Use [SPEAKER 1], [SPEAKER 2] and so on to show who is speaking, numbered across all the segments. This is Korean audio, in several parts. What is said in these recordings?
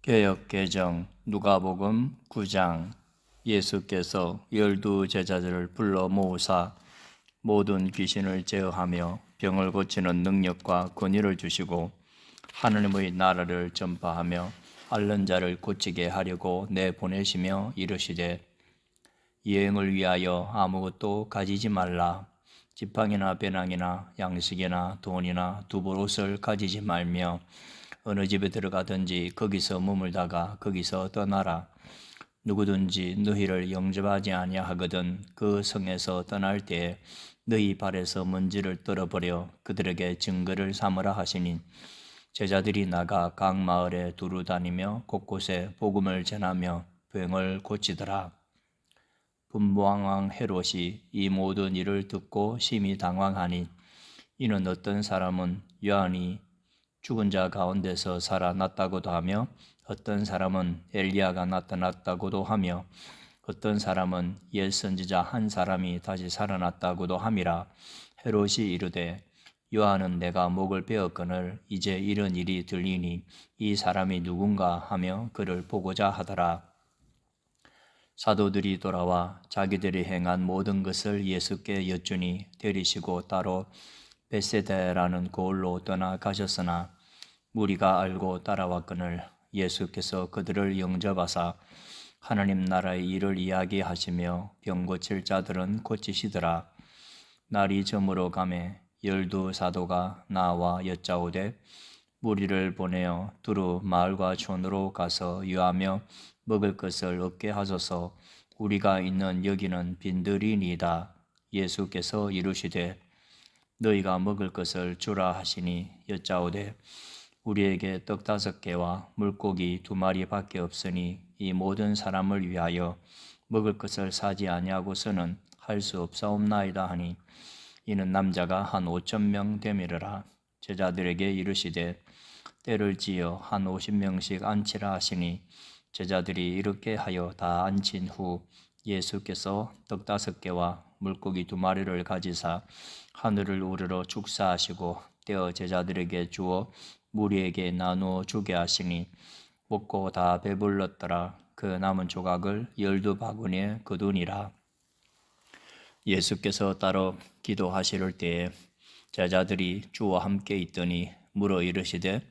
[SPEAKER 1] 개역개정 누가복음 9장. 예수께서 12 제자들을 불러 모으사 모든 귀신을 제어하며 병을 고치는 능력과 권위를 주시고 하느님의 나라를 전파하며 앓는 자를 고치게 하려고 내보내시며 이르시되, 여행을 위하여 아무것도 가지지 말라. 지팡이나 배낭이나 양식이나 돈이나 두벌 옷을 가지지 말며 어느 집에 들어가든지 거기서 머물다가 거기서 떠나라. 누구든지 너희를 영접하지 아니하거든 그 성에서 떠날 때에 너희 발에서 먼지를 떨어버려 그들에게 증거를 삼으라 하시니, 제자들이 나가 각 마을에 두루 다니며 곳곳에 복음을 전하며 병을 고치더라. 분부왕 헤롯이 이 모든 일을 듣고 심히 당황하니, 이는 어떤 사람은 요한이 죽은 자 가운데서 살아났다고도 하며 어떤 사람은 엘리야가 나타났다고도 하며 어떤 사람은 옛 선지자 한 사람이 다시 살아났다고도 함이라. 헤롯이 이르되, 요한은 내가 목을 베었거늘 이제 이런 일이 들리니 이 사람이 누군가 하며 그를 보고자 하더라. 사도들이 돌아와 자기들이 행한 모든 것을 예수께 여쭈니 데리시고 따로 벳세다라는 고을로 떠나가셨으나 무리가 알고 따라왔거늘 예수께서 그들을 영접하사 하나님 나라의 일을 이야기하시며 병 고칠 자들은 고치시더라. 날이 저물어 가매 12 사도가 나와 여짜오되, 무리를 보내어 두루 마을과 촌으로 가서 유하며 먹을 것을 얻게 하소서. 우리가 있는 여기는 빈들이니이다. 예수께서 이르시되, 너희가 먹을 것을 주라 하시니 여짜오되, 우리에게 떡 5개와 물고기 2마리밖에 없으니 이 모든 사람을 위하여 먹을 것을 사지 아니하고서는 할 수 없사옵나이다 하니, 이는 남자가 한 5,000명 되미르라. 제자들에게 이르시되, 때를 지어 한 50명씩 앉히라 하시니, 제자들이 이렇게 하여 다 앉힌 후 예수께서 떡 5개와 물고기 2마리를 가지사 하늘을 우러러 축사하시고 떼어 제자들에게 주어 무리에게 나누어 주게 하시니, 먹고 다 배불렀더라. 그 남은 조각을 12바구니에 거두니라. 예수께서 따로 기도하실 때에 제자들이 주와 함께 있더니 물어 이르시되,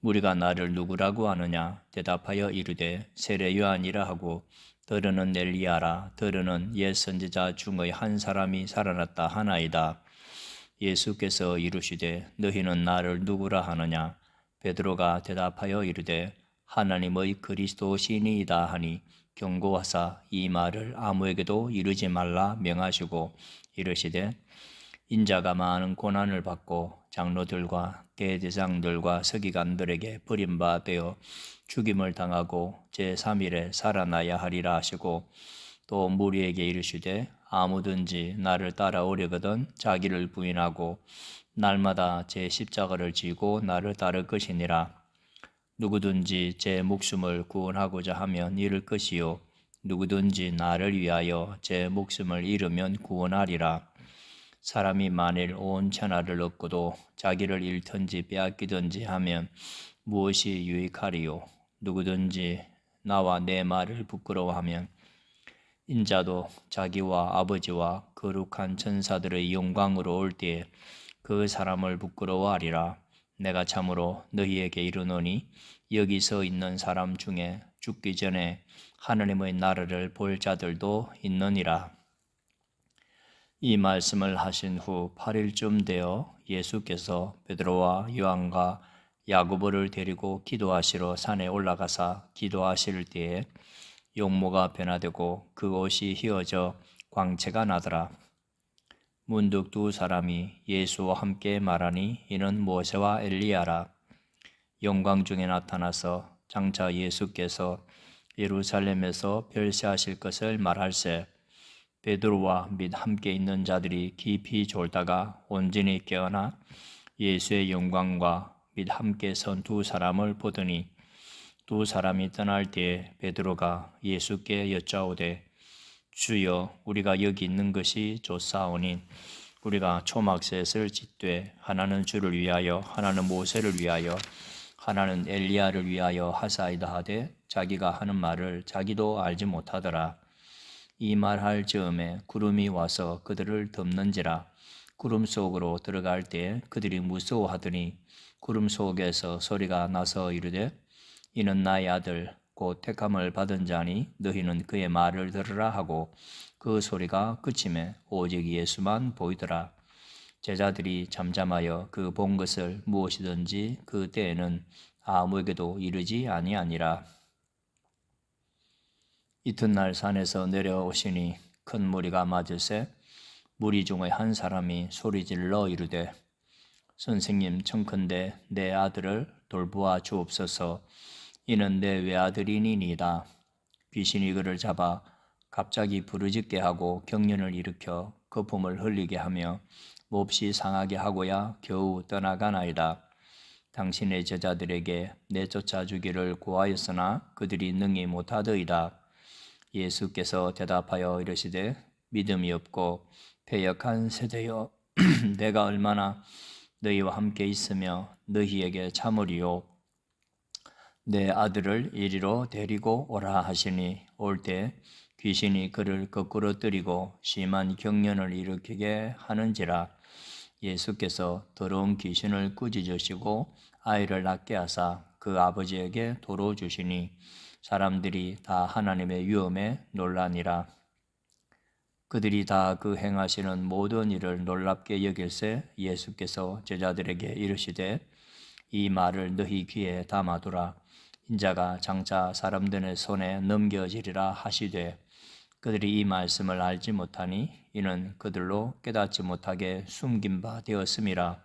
[SPEAKER 1] 우리가 나를 누구라고 하느냐? 대답하여 이르되, 세례 요한이라 하고, 더러는 엘리야라, 더러는 옛 선지자 중의 한 사람이 살아났다 하나이다. 예수께서 이르시되, 너희는 나를 누구라 하느냐? 베드로가 대답하여 이르되, 하나님의 그리스도시니이다 하니, 경고하사 이 말을 아무에게도 이르지 말라 명하시고 이르시되, 인자가 많은 고난을 받고 장로들과 대제사장들과 서기관들에게 버림받아 죽임을 당하고 제3일에 살아나야 하리라 하시고, 또 무리에게 이르시되, 아무든지 나를 따라오려거든 자기를 부인하고 날마다 제 십자가를 지고 나를 따를 것이니라. 누구든지 제 목숨을 구원하고자 하면 잃을 것이요, 누구든지 나를 위하여 제 목숨을 잃으면 구원하리라. 사람이 만일 온 천하를 얻고도 자기를 잃든지 빼앗기든지 하면 무엇이 유익하리요? 누구든지 나와 내 말을 부끄러워하면 인자도 자기와 아버지와 거룩한 천사들의 영광으로 올 때에 그 사람을 부끄러워하리라. 내가 참으로 너희에게 이르노니, 여기 서 있는 사람 중에 죽기 전에 하느님의 나라를 볼 자들도 있느니라. 이 말씀을 하신 후 8일쯤 되어 예수께서 베드로와 요한과 야고보를 데리고 기도하시러 산에 올라가사 기도하실 때에 용모가 변화되고 그 옷이 휘어져 광채가 나더라. 문득 2 사람이 예수와 함께 말하니, 이는 모세와 엘리야라. 영광 중에 나타나서 장차 예수께서 예루살렘에서 별세하실 것을 말할세, 베드로와 및 함께 있는 자들이 깊이 졸다가 온전히 깨어나 예수의 영광과 및 함께 선 2 사람을 보더니, 2 사람이 떠날 때에 베드로가 예수께 여짜오되, 주여, 우리가 여기 있는 것이 좋사오니 우리가 초막셋을 짓되 하나는 주를 위하여 하나는 모세를 위하여 하나는 엘리야를 위하여 하사이다 하되 자기가 하는 말을 자기도 알지 못하더라. 이 말할 즈음에 구름이 와서 그들을 덮는지라. 구름 속으로 들어갈 때 그들이 무서워하더니 구름 속에서 소리가 나서 이르되 이는 나의 아들 곧 택함을 받은 자니 너희는 그의 말을 들으라 하고 그 소리가 그침에 오직 예수만 보이더라. 제자들이 잠잠하여 그 본 것을 무엇이든지 그 때에는 아무에게도 이르지 아니하니라. 이튿날 산에서 내려오시니 큰 무리가 맞으세 무리 중의 한 사람이 소리질러 이르되 선생님 청컨대 내 아들을 돌보아 주옵소서. 이는 내 외아들이니이다. 귀신이 그를 잡아 갑자기 부르짖게 하고 경련을 일으켜 거품을 흘리게 하며 몹시 상하게 하고야 겨우 떠나가나이다. 당신의 제자들에게 내쫓아 주기를 고하였으나 그들이 능히 못하더이다. 예수께서 대답하여 이르시되 믿음이 없고 패역한 세대여 내가 얼마나 너희와 함께 있으며 너희에게 참으리요. 내 아들을 이리로 데리고 오라 하시니 올 때 귀신이 그를 거꾸로 뜨리고 심한 경련을 일으키게 하는지라. 예수께서 더러운 귀신을 꾸짖으시고 아이를 낫게 하사 그 아버지에게 도로 주시니 사람들이 다 하나님의 위엄에 놀라니라. 그들이 다 그 행하시는 모든 일을 놀랍게 여길세 예수께서 제자들에게 이르시되 이 말을 너희 귀에 담아두라. 인자가 장차 사람들의 손에 넘겨지리라 하시되 그들이 이 말씀을 알지 못하니 이는 그들로 깨닫지 못하게 숨긴 바 되었음이라.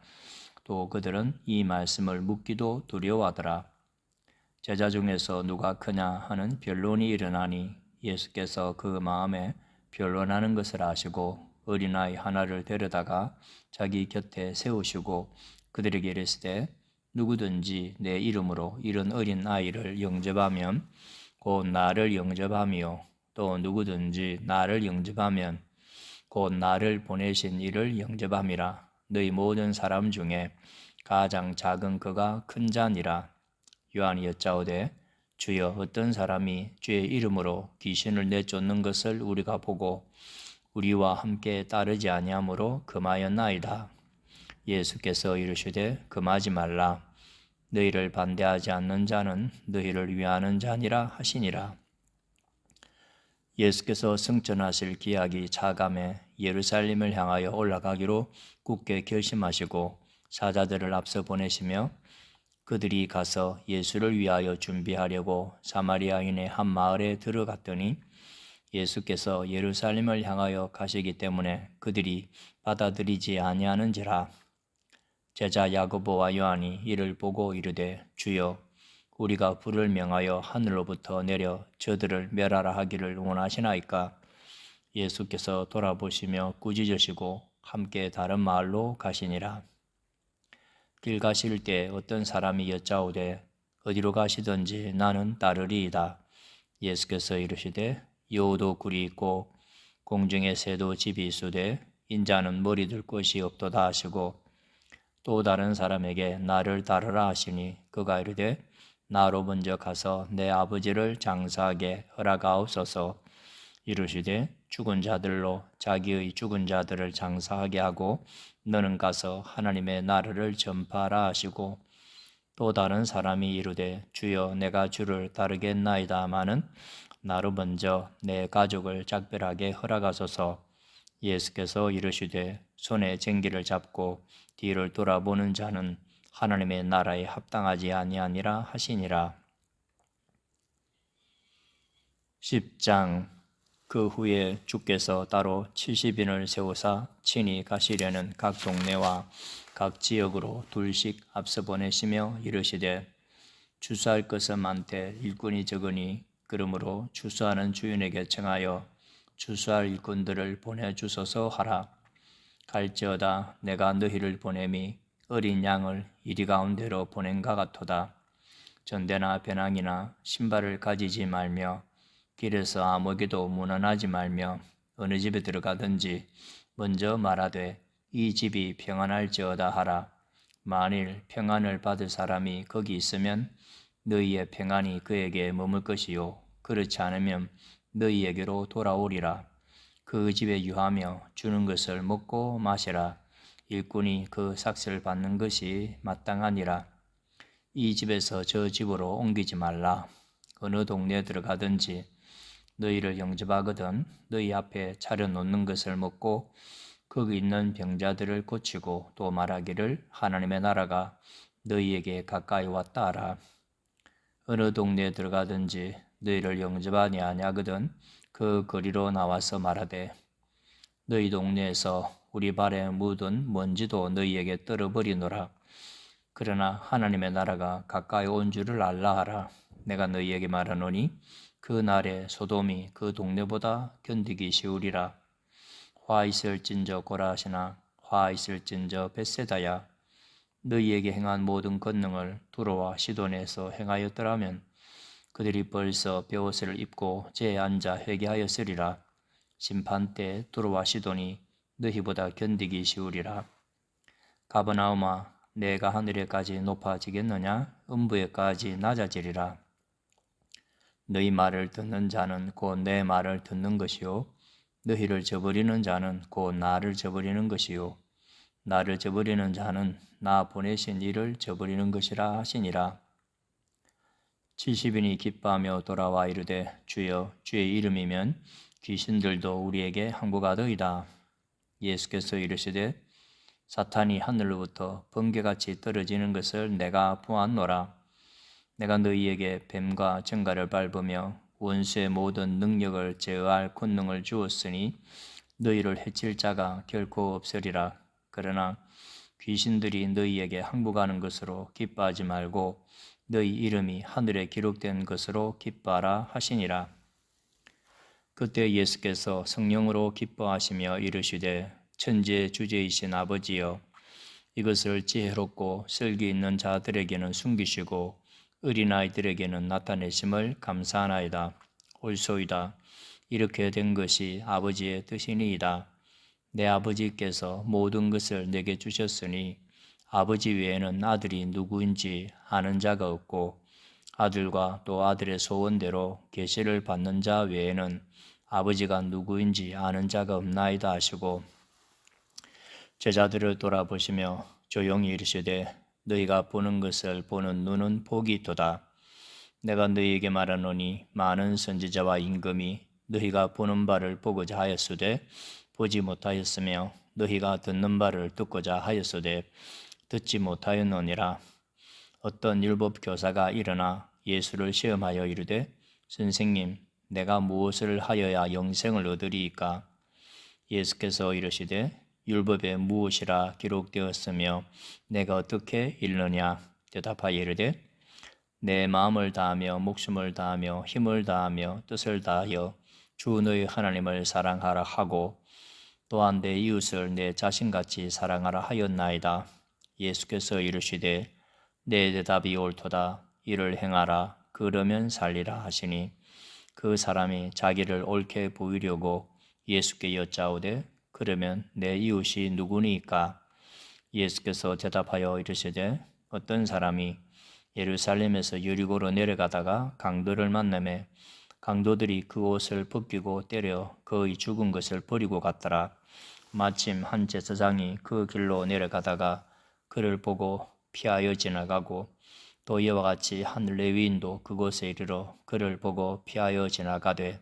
[SPEAKER 1] 또 그들은 이 말씀을 묻기도 두려워하더라. 제자 중에서 누가 크냐 하는 변론이 일어나니 예수께서 그 마음에 변론하는 것을 아시고 어린아이 하나를 데려다가 자기 곁에 세우시고 그들에게 이르시되 누구든지 내 이름으로 이런 어린 아이를 영접하면 곧 나를 영접하며 또 누구든지 나를 영접하면 곧 나를 보내신 이를 영접함이라. 너희 모든 사람 중에 가장 작은 그가 큰 자니라. 요한이 여짜오되 주여 어떤 사람이 주의 이름으로 귀신을 내쫓는 것을 우리가 보고 우리와 함께 따르지 아니하므로 금하였나이다. 예수께서 이르시되 금하지 말라. 너희를 반대하지 않는 자는 너희를 위하는 자니라 하시니라. 예수께서 승천하실 기약이 차감해 예루살렘을 향하여 올라가기로 굳게 결심하시고 사자들을 앞서 보내시며 그들이 가서 예수를 위하여 준비하려고 사마리아인의 한 마을에 들어갔더니 예수께서 예루살렘을 향하여 가시기 때문에 그들이 받아들이지 아니하는지라. 제자 야고보와 요한이 이를 보고 이르되 주여 우리가 불을 명하여 하늘로부터 내려 저들을 멸하라 하기를 원하시나이까. 예수께서 돌아보시며 꾸짖으시고 함께 다른 마을로 가시니라. 길 가실 때 어떤 사람이 여짜오되 어디로 가시든지 나는 따르리이다. 예수께서 이르시되 여우도 굴이 있고 공중의 새도 집이 있으되 인자는 머리 둘 곳이 없도다 하시고 또 다른 사람에게 나를 따르라 하시니 그가 이르되 나로 먼저 가서 내 아버지를 장사하게 허락하옵소서. 이르시되 죽은 자들로 자기의 죽은 자들을 장사하게 하고 너는 가서 하나님의 나라를 전파하라 하시고 또 다른 사람이 이르되 주여 내가 주를 따르겠나이다마는 나로 먼저 내 가족을 작별하게 허락하소서. 예수께서 이르시되 손에 쟁기를 잡고 뒤를 돌아보는 자는 하나님의 나라에 합당하지 아니하니라 하시니라. 10장. 그 후에 주께서 따로 70인을 세우사 친히 가시려는 각 동네와 각 지역으로 둘씩 앞서 보내시며 이르시되 추수할 것은 많되 일꾼이 적으니 그러므로 추수하는 주인에게 청하여 추수할 일꾼들을 보내주소서 하라. 갈지어다 내가 너희를 보냄이 어린 양을 이리 가운데로 보낸가 같도다. 전대나 배낭이나 신발을 가지지 말며 길에서 아무에게도 문안하지 말며 어느 집에 들어가든지 먼저 말하되 이 집이 평안할지어다 하라. 만일 평안을 받을 사람이 거기 있으면 너희의 평안이 그에게 머물 것이요 그렇지 않으면 너희에게로 돌아오리라. 그 집에 유하며 주는 것을 먹고 마시라. 일꾼이 그 삭슬 받는 것이 마땅하니라. 이 집에서 저 집으로 옮기지 말라. 어느 동네에 들어가든지 너희를 영접하거든 너희 앞에 차려놓는 것을 먹고 거기 있는 병자들을 고치고 또 말하기를 하나님의 나라가 너희에게 가까이 왔다 하라. 어느 동네에 들어가든지 너희를 영접하니 아니하거든 그 거리로 나와서 말하되 너희 동네에서 우리 발에 묻은 먼지도 너희에게 떨어버리노라. 그러나 하나님의 나라가 가까이 온 줄을 알라 하라. 내가 너희에게 말하노니 그 날에 소돔이 그 동네보다 견디기 쉬우리라. 화 있을진저 고라시나 화 있을진저 벳세다야. 너희에게 행한 모든 권능을 두로와 시돈에서 행하였더라면 그들이 벌써 베옷을 입고 제에 앉아 회개하였으리라. 심판 때 두로와 시돈이 너희보다 견디기 쉬우리라. 가버나움아 내가 하늘에까지 높아지겠느냐 음부에까지 낮아지리라. 너희 말을 듣는 자는 곧 내 말을 듣는 것이요 너희를 저버리는 자는 곧 나를 저버리는 것이요 나를 저버리는 자는 나 보내신 이를 저버리는 것이라 하시니라. 70인이 기뻐하며 돌아와 이르되 주여 주의 이름이면 귀신들도 우리에게 항복하더이다. 예수께서 이르시되 사탄이 하늘로부터 번개같이 떨어지는 것을 내가 보았노라. 내가 너희에게 뱀과 정갈을 밟으며 원수의 모든 능력을 제어할 권능을 주었으니 너희를 해칠 자가 결코 없으리라. 그러나 귀신들이 너희에게 항복하는 것으로 기뻐하지 말고 너희 이름이 하늘에 기록된 것으로 기뻐하라 하시니라. 그때 예수께서 성령으로 기뻐하시며 이르시되 천지의 주제이신 아버지여 이것을 지혜롭고 슬기 있는 자들에게는 숨기시고 어린아이들에게는 나타내심을 감사하나이다. 옳소이다. 이렇게 된 것이 아버지의 뜻이니이다. 내 아버지께서 모든 것을 내게 주셨으니 아버지 외에는 아들이 누구인지 아는 자가 없고 아들과 또 아들의 소원대로 계시를 받는 자 외에는 아버지가 누구인지 아는 자가 없나이다 하시고 제자들을 돌아보시며 조용히 이르시되 너희가 보는 것을 보는 눈은 복이 있도다. 내가 너희에게 말하노니 많은 선지자와 임금이 너희가 보는 바를 보고자 하였으되 보지 못하였으며 너희가 듣는 바를 듣고자 하였으되 듣지 못하였느니라. 어떤 율법 교사가 일어나 예수를 시험하여 이르되 선생님 내가 무엇을 하여야 영생을 얻으리이까? 예수께서 이르시되 율법에 무엇이라 기록되었으며 내가 어떻게 읽느냐? 대답하여 이르되 내 마음을 다하며 목숨을 다하며 힘을 다하며 뜻을 다하여 주 너희 하나님을 사랑하라 하고 또한 내 이웃을 내 자신같이 사랑하라 하였나이다. 예수께서 이르시되 내 대답이 옳도다. 이를 행하라. 그러면 살리라 하시니 그 사람이 자기를 옳게 보이려고 예수께 여짜오되 그러면 내 이웃이 누구니까? 예수께서 대답하여 이르시되 어떤 사람이 예루살렘에서 여리고로 내려가다가 강도를 만나매 강도들이 그 옷을 벗기고 때려 거의 죽은 것을 버리고 갔더라. 마침 한 제사장이 그 길로 내려가다가 그를 보고 피하여 지나가고 또 이와 같이 한 레위인도 그곳에 이르러 그를 보고 피하여 지나가되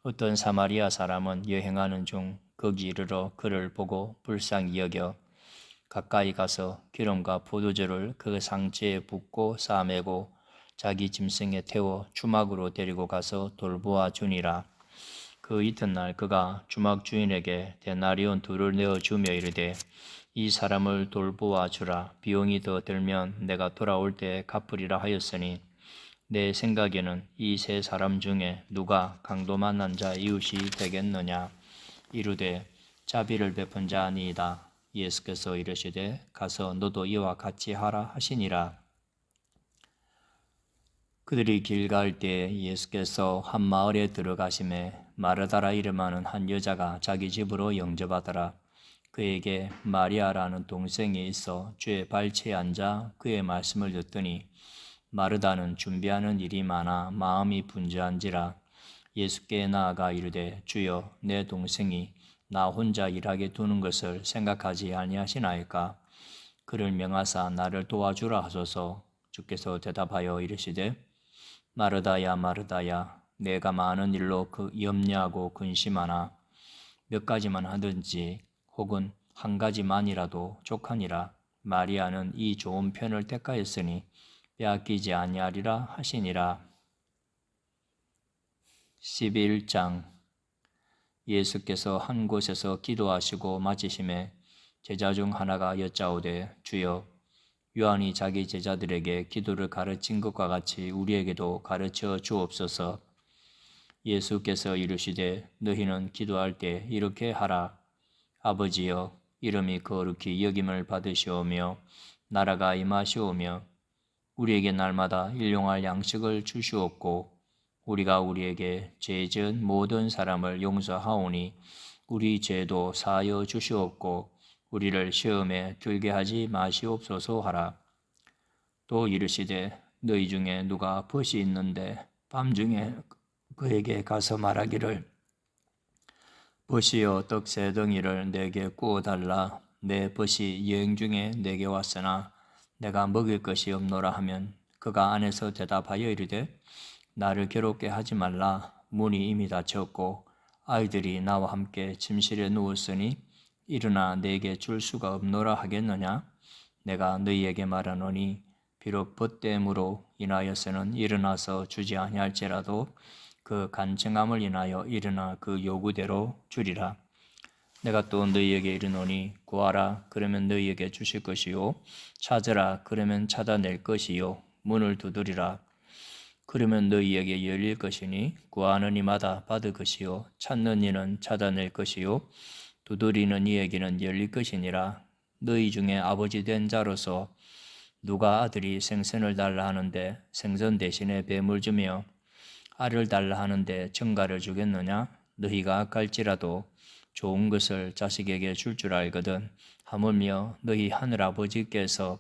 [SPEAKER 1] 어떤 사마리아 사람은 여행하는 중 거기 이르러 그를 보고 불쌍히 여겨 가까이 가서 기름과 포도주를 그 상체에 붓고 싸매고 자기 짐승에 태워 주막으로 데리고 가서 돌보아 주니라. 그 이튿날 그가 주막 주인에게 데나리온 2를 내어 주며 이르되 이 사람을 돌보아 주라. 비용이 더 들면 내가 돌아올 때 갚으리라 하였으니 내 생각에는 이 세 사람 중에 누가 강도 만난 자 이웃이 되겠느냐? 이르되 자비를 베푼 자 아니이다. 예수께서 이르시되 가서 너도 이와 같이 하라 하시니라. 그들이 길 갈 때 예수께서 한 마을에 들어가심에 마르다라 이름하는 한 여자가 자기 집으로 영접하더라. 그에게 마리아라는 동생이 있어 주의 발치에 앉아 그의 말씀을 듣더니 마르다는 준비하는 일이 많아 마음이 분주한지라. 예수께 나아가 이르되 주여 내 동생이 나 혼자 일하게 두는 것을 생각하지 아니하시나이까. 그를 명하사 나를 도와주라 하소서. 주께서 대답하여 이르시되 마르다야 마르다야 내가 많은 일로 염려하고 근심하나 몇 가지만 하든지 혹은 한 가지만이라도 족하니라. 마리아는 이 좋은 편을 택하였으니 빼앗기지 아니하리라 하시니라. 11장. 예수께서 한 곳에서 기도하시고 마치심에 제자 중 하나가 여짜오되 주여 요한이 자기 제자들에게 기도를 가르친 것과 같이 우리에게도 가르쳐 주옵소서. 예수께서 이르시되 너희는 기도할 때 이렇게 하라. 아버지여 이름이 거룩히 여김을 받으시오며 나라가 임하시오며 우리에게 날마다 일용할 양식을 주시옵고 우리가 우리에게 죄 지은 모든 사람을 용서하오니 우리 죄도 사하여 주시옵고 우리를 시험에 들게 하지 마시옵소서 하라. 또 이르시되 너희 중에 누가 벗이 있는데 밤중에 그에게 가서 말하기를 벗이여 떡 세 덩이를 내게 구워달라. 내 벗이 여행 중에 내게 왔으나 내가 먹을 것이 없노라 하면 그가 안에서 대답하여 이르되 나를 괴롭게 하지 말라. 문이 이미 닫혔고 아이들이 나와 함께 침실에 누웠으니 일어나 내게 줄 수가 없노라 하겠느냐. 내가 너희에게 말하노니 비록 벗됨으로 인하여서는 일어나서 주지 아니할지라도 그 간청함을 인하여 일어나 그 요구대로 주리라. 내가 또 너희에게 이르노니 구하라 그러면 너희에게 주실 것이요 찾으라 그러면 찾아낼 것이요 문을 두드리라 그러면 너희에게 열릴 것이니 구하는 이마다 받을 것이요 찾는 이는 찾아낼 것이요 두드리는 이에게는 열릴 것이니라. 너희 중에 아버지 된 자로서 누가 아들이 생선을 달라 하는데 생선 대신에 뱀을 주며 알을 달라 하는데 정갈을 주겠느냐? 너희가 갈지라도 좋은 것을 자식에게 줄 줄 알거든 하물며 너희 하늘아버지께서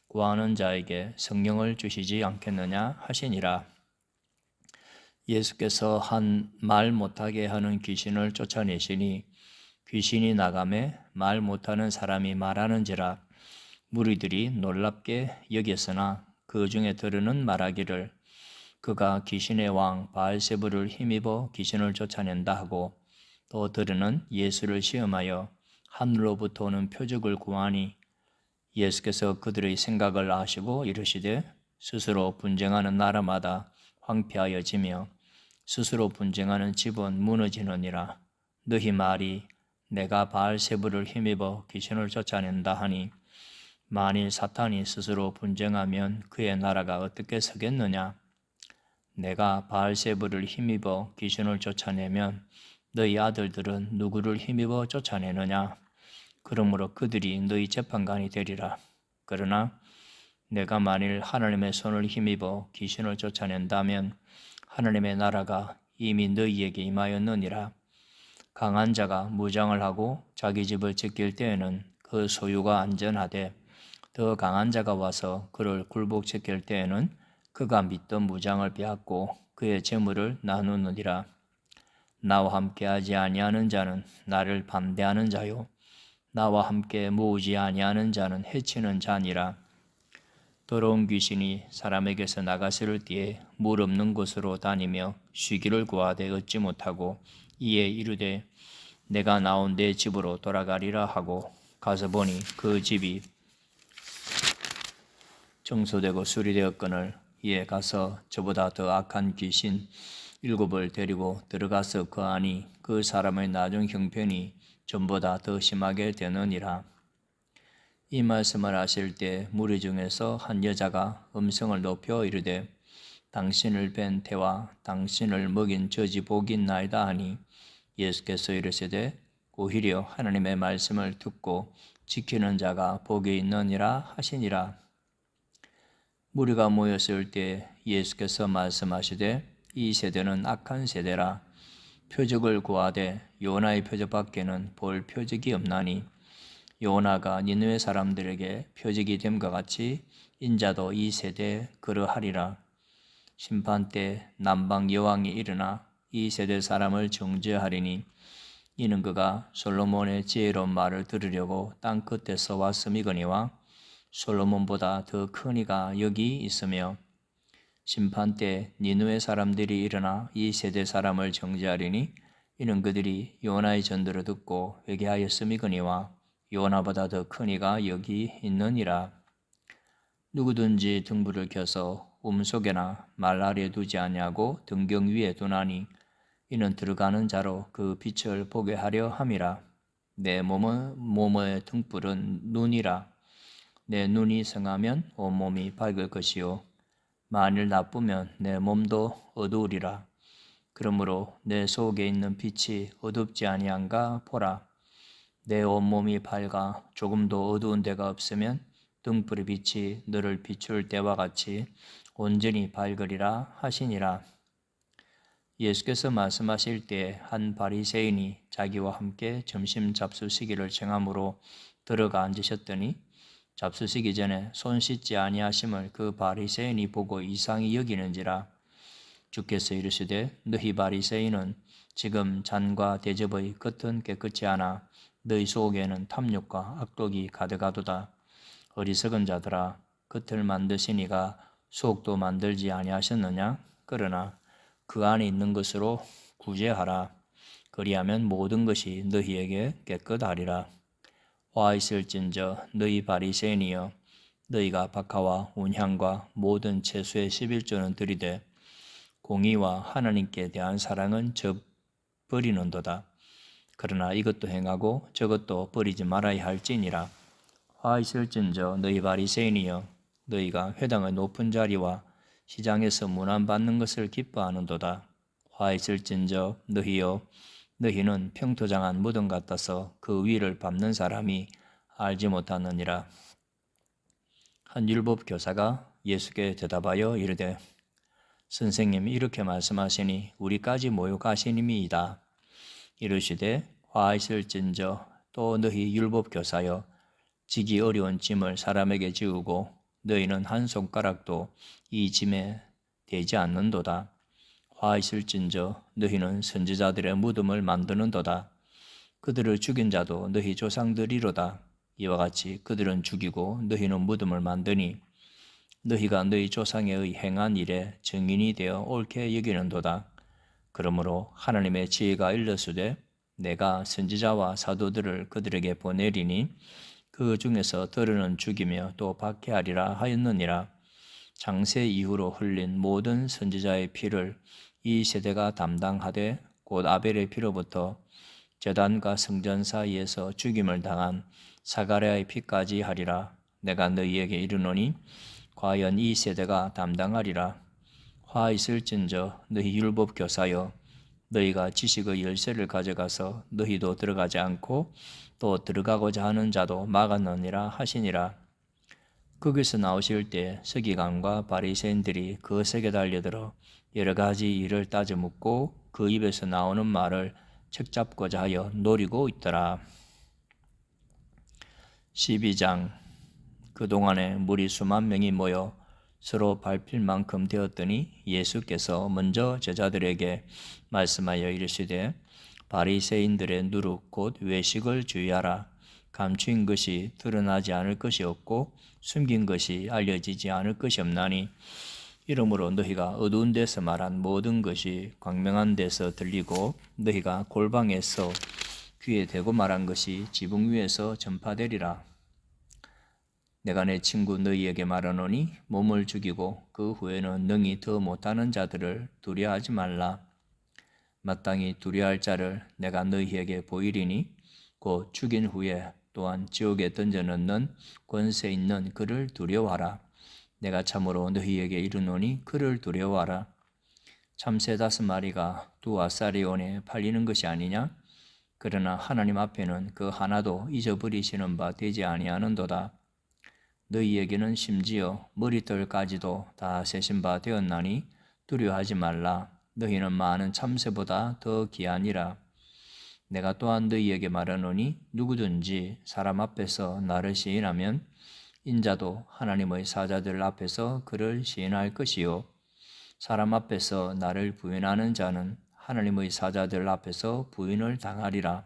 [SPEAKER 1] 구하는 자에게 성령을 주시지 않겠느냐 하시니라. 예수께서 한 말 못하게 하는 귀신을 쫓아내시니 귀신이 나가매 말 못하는 사람이 말하는지라. 무리들이 놀랍게 여겼으나 그 중에 들으는 말하기를 그가 귀신의 왕 바알세불을 힘입어 귀신을 쫓아낸다 하고 또 들으는 예수를 시험하여 하늘로부터 오는 표적을 구하니 예수께서 그들의 생각을 아시고 이르시되 스스로 분쟁하는 나라마다 황폐하여지며 스스로 분쟁하는 집은 무너지느니라. 너희 말이 내가 바알세불을 힘입어 귀신을 쫓아낸다 하니 만일 사탄이 스스로 분쟁하면 그의 나라가 어떻게 서겠느냐. 내가 바알세불을 힘입어 귀신을 쫓아내면 너희 아들들은 누구를 힘입어 쫓아내느냐. 그러므로 그들이 너희 재판관이 되리라. 그러나 내가 만일 하나님의 손을 힘입어 귀신을 쫓아낸다면 하나님의 나라가 이미 너희에게 임하였느니라. 강한 자가 무장을 하고 자기 집을 지킬 때에는 그 소유가 안전하되 더 강한 자가 와서 그를 굴복시킬 때에는 그가 믿던 무장을 빼앗고 그의 재물을 나누느니라. 나와 함께하지 아니하는 자는 나를 반대하는 자요 나와 함께 모으지 아니하는 자는 해치는 자니라. 더러운 귀신이 사람에게서 나가시를 때에 물 없는 곳으로 다니며 쉬기를 구하되 얻지 못하고 이에 이르되 내가 나온 내 집으로 돌아가리라 하고 가서 보니 그 집이 청소되고 수리되었거늘 이에 가서 저보다 더 악한 귀신 7을 데리고 들어가서 거하니 그 사람의 나중 형편이 전보다 더 심하게 되느니라. 이 말씀을 하실 때 무리 중에서 한 여자가 음성을 높여 이르되 당신을 뵌 태와 당신을 먹인 저지 복이 있나이다 하니 예수께서 이르시되 오히려 하나님의 말씀을 듣고 지키는 자가 복이 있느니라 하시니라. 무리가 모였을 때 예수께서 말씀하시되 이 세대는 악한 세대라. 표적을 구하되 요나의 표적밖에는 볼 표적이 없나니 요나가 니느웨 사람들에게 표적이 됨과 같이 인자도 이 세대에 그러하리라. 심판 때 남방 여왕이 일어나 이 세대 사람을 정죄하리니 이는 그가 솔로몬의 지혜로운 말을 들으려고 땅 끝에서 왔음이거니와 솔로몬보다 더 큰 이가 여기 있으며 심판 때 니느웨 사람들이 일어나 이 세대 사람을 정죄하리니 이는 그들이 요나의 전도를 듣고 회개하였음이거니와 요나보다 더 큰 이가 여기 있느니라. 누구든지 등불을 켜서 속에나 말 아래에 두지 아니하고 등경 위에 두나니 이는 들어가는 자로 그 빛을 보게 하려 함이라. 내 몸의 등불은 눈이라. 내 눈이 성하면 온몸이 밝을 것이요 만일 나쁘면 내 몸도 어두우리라. 그러므로 내 속에 있는 빛이 어둡지 아니한가 보라. 내 온몸이 밝아 조금도 어두운 데가 없으면 등불의 빛이 너를 비출 때와 같이 온전히 밝으리라 하시니라. 예수께서 말씀하실 때 한 바리새인이 자기와 함께 점심 잡수시기를 청함으로 들어가 앉으셨더니 잡수시기 전에 손 씻지 아니하심을 그 바리새인이 보고 이상히 여기는지라. 주께서 이르시되 너희 바리새인은 지금 잔과 대접의 겉은 깨끗이 하나 너희 속에는 탐욕과 악독이 가득하도다. 어리석은 자들아, 겉을 만드시니가 속도 만들지 아니하셨느냐? 그러나 그 안에 있는 것으로 구제하라. 그리하면 모든 것이 너희에게 깨끗하리라. 화 있을진저 너희 바리새인이여, 너희가 박하와 온향과 모든 채소의 11조는 들이되 공의와 하나님께 대한 사랑은 저버리는도다. 그러나 이것도 행하고 저것도 버리지 말아야 할지니라. 화 있을진저 너희 바리새인이여, 너희가 회당의 높은 자리와 시장에서 문안받는 것을 기뻐하는도다. 화 있을진저 너희여, 너희는 평토장한 무덤 같아서 그 위를 밟는 사람이 알지 못하느니라. 한 율법 교사가 예수께 대답하여 이르되 선생님이 이렇게 말씀하시니 우리까지 모욕하시님이이다. 이르시되 화 있을진저 또 너희 율법 교사여, 지기 어려운 짐을 사람에게 지우고 너희는 한 손가락도 이 짐에 대지 않는도다. 화 있을진저 너희는 선지자들의 무덤을 만드는도다. 그들을 죽인 자도 너희 조상들이로다. 이와 같이 그들은 죽이고 너희는 무덤을 만드니 너희가 너희 조상의 행한 일에 증인이 되어 옳게 여기는도다. 그러므로 하나님의 지혜가 일러스되 내가 선지자와 사도들을 그들에게 보내리니 그 중에서 들으는 죽이며 또 박해하리라 하였느니라. 장세 이후로 흘린 모든 선지자의 피를 이 세대가 담당하되 곧 아벨의 피로부터 제단과 성전 사이에서 죽임을 당한 사가랴의 피까지 하리라. 내가 너희에게 이르노니 과연 이 세대가 담당하리라. 화 있을진저 너희 율법 교사여, 너희가 지식의 열쇠를 가져가서 너희도 들어가지 않고 또 들어가고자 하는 자도 막았느니라 하시니라. 거기서 나오실 때 서기관과 바리새인들이 그 색에 달려들어 여러 가지 일을 따져 묻고 그 입에서 나오는 말을 책잡고자 하여 노리고 있더라. 12장. 그동안에 무리 수만 명이 모여 서로 밟힐 만큼 되었더니 예수께서 먼저 제자들에게 말씀하여 이르시되 바리새인들의 누룩 곧 외식을 주의하라. 감추인 것이 드러나지 않을 것이 없고 숨긴 것이 알려지지 않을 것이 없나니 이러므로 너희가 어두운 데서 말한 모든 것이 광명한 데서 들리고 너희가 골방에서 귀에 대고 말한 것이 지붕 위에서 전파되리라. 내가 내 친구 너희에게 말하노니 몸을 죽이고 그 후에는 능히 더 못하는 자들을 두려워하지 말라. 마땅히 두려워할 자를 내가 너희에게 보이리니 곧 죽인 후에 또한 지옥에 던져넣는 권세 있는 그를 두려워하라. 내가 참으로 너희에게 이르노니 그를 두려워하라. 참새 5마리가 2아사리온에 팔리는 것이 아니냐? 그러나 하나님 앞에는 그 하나도 잊어버리시는 바 되지 아니하는도다. 너희에게는 심지어 머리털까지도 다 세신 바 되었나니 두려워하지 말라. 너희는 많은 참새보다 더 귀하니라. 내가 또한 너희에게 말하노니 누구든지 사람 앞에서 나를 시인하면 인자도 하나님의 사자들 앞에서 그를 시인할 것이요 사람 앞에서 나를 부인하는 자는 하나님의 사자들 앞에서 부인을 당하리라.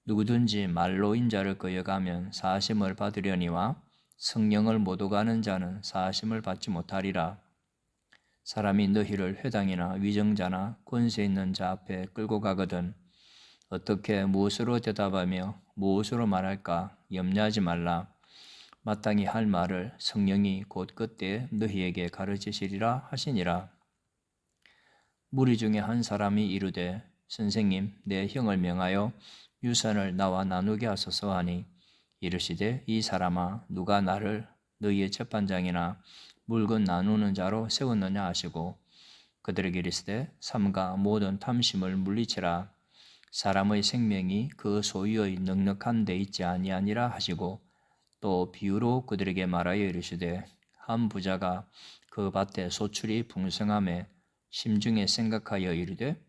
[SPEAKER 1] 누구든지 말로 인자를 거역하면 사하심을 받으려니와 성령을 못 오가는 자는 사하심을 받지 못하리라. 사람이 너희를 회당이나 위정자나 권세 있는 자 앞에 끌고 가거든 어떻게 무엇으로 대답하며 무엇으로 말할까 염려하지 말라. 마땅히 할 말을 성령이 곧 그때 너희에게 가르치시리라 하시니라. 무리 중에 한 사람이 이르되 선생님 내 형을 명하여 유산을 나와 나누게 하소서 하니 이르시되 이 사람아 누가 나를 너희의 재판장이나 물건 나누는 자로 세웠느냐 하시고 그들에게 이르시되 삼가 모든 탐심을 물리치라. 사람의 생명이 그 소유의 넉넉한 데 있지 아니하니라 하시고 또 비유로 그들에게 말하여 이르시되 한 부자가 그 밭에 소출이 풍성함에 심중에 생각하여 이르되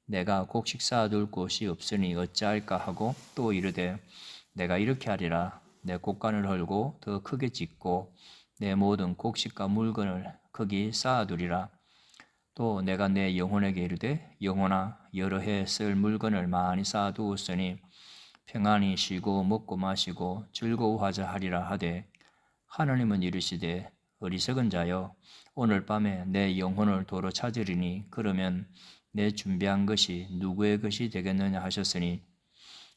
[SPEAKER 1] 내가 곡식 쌓아둘 곳이 없으니 어찌할까 하고 또 이르되 내가 이렇게 하리라. 내 곡간을 헐고 더 크게 짓고 내 모든 곡식과 물건을 거기 쌓아두리라. 또 내가 내 영혼에게 이르되 영혼아 여러 해 쓸 물건을 많이 쌓아두었으니 평안히 쉬고 먹고 마시고 즐거워하자 하리라 하되 하나님은 이르시되 어리석은 자여 오늘 밤에 내 영혼을 도로 찾으리니 그러면 내 준비한 것이 누구의 것이 되겠느냐 하셨으니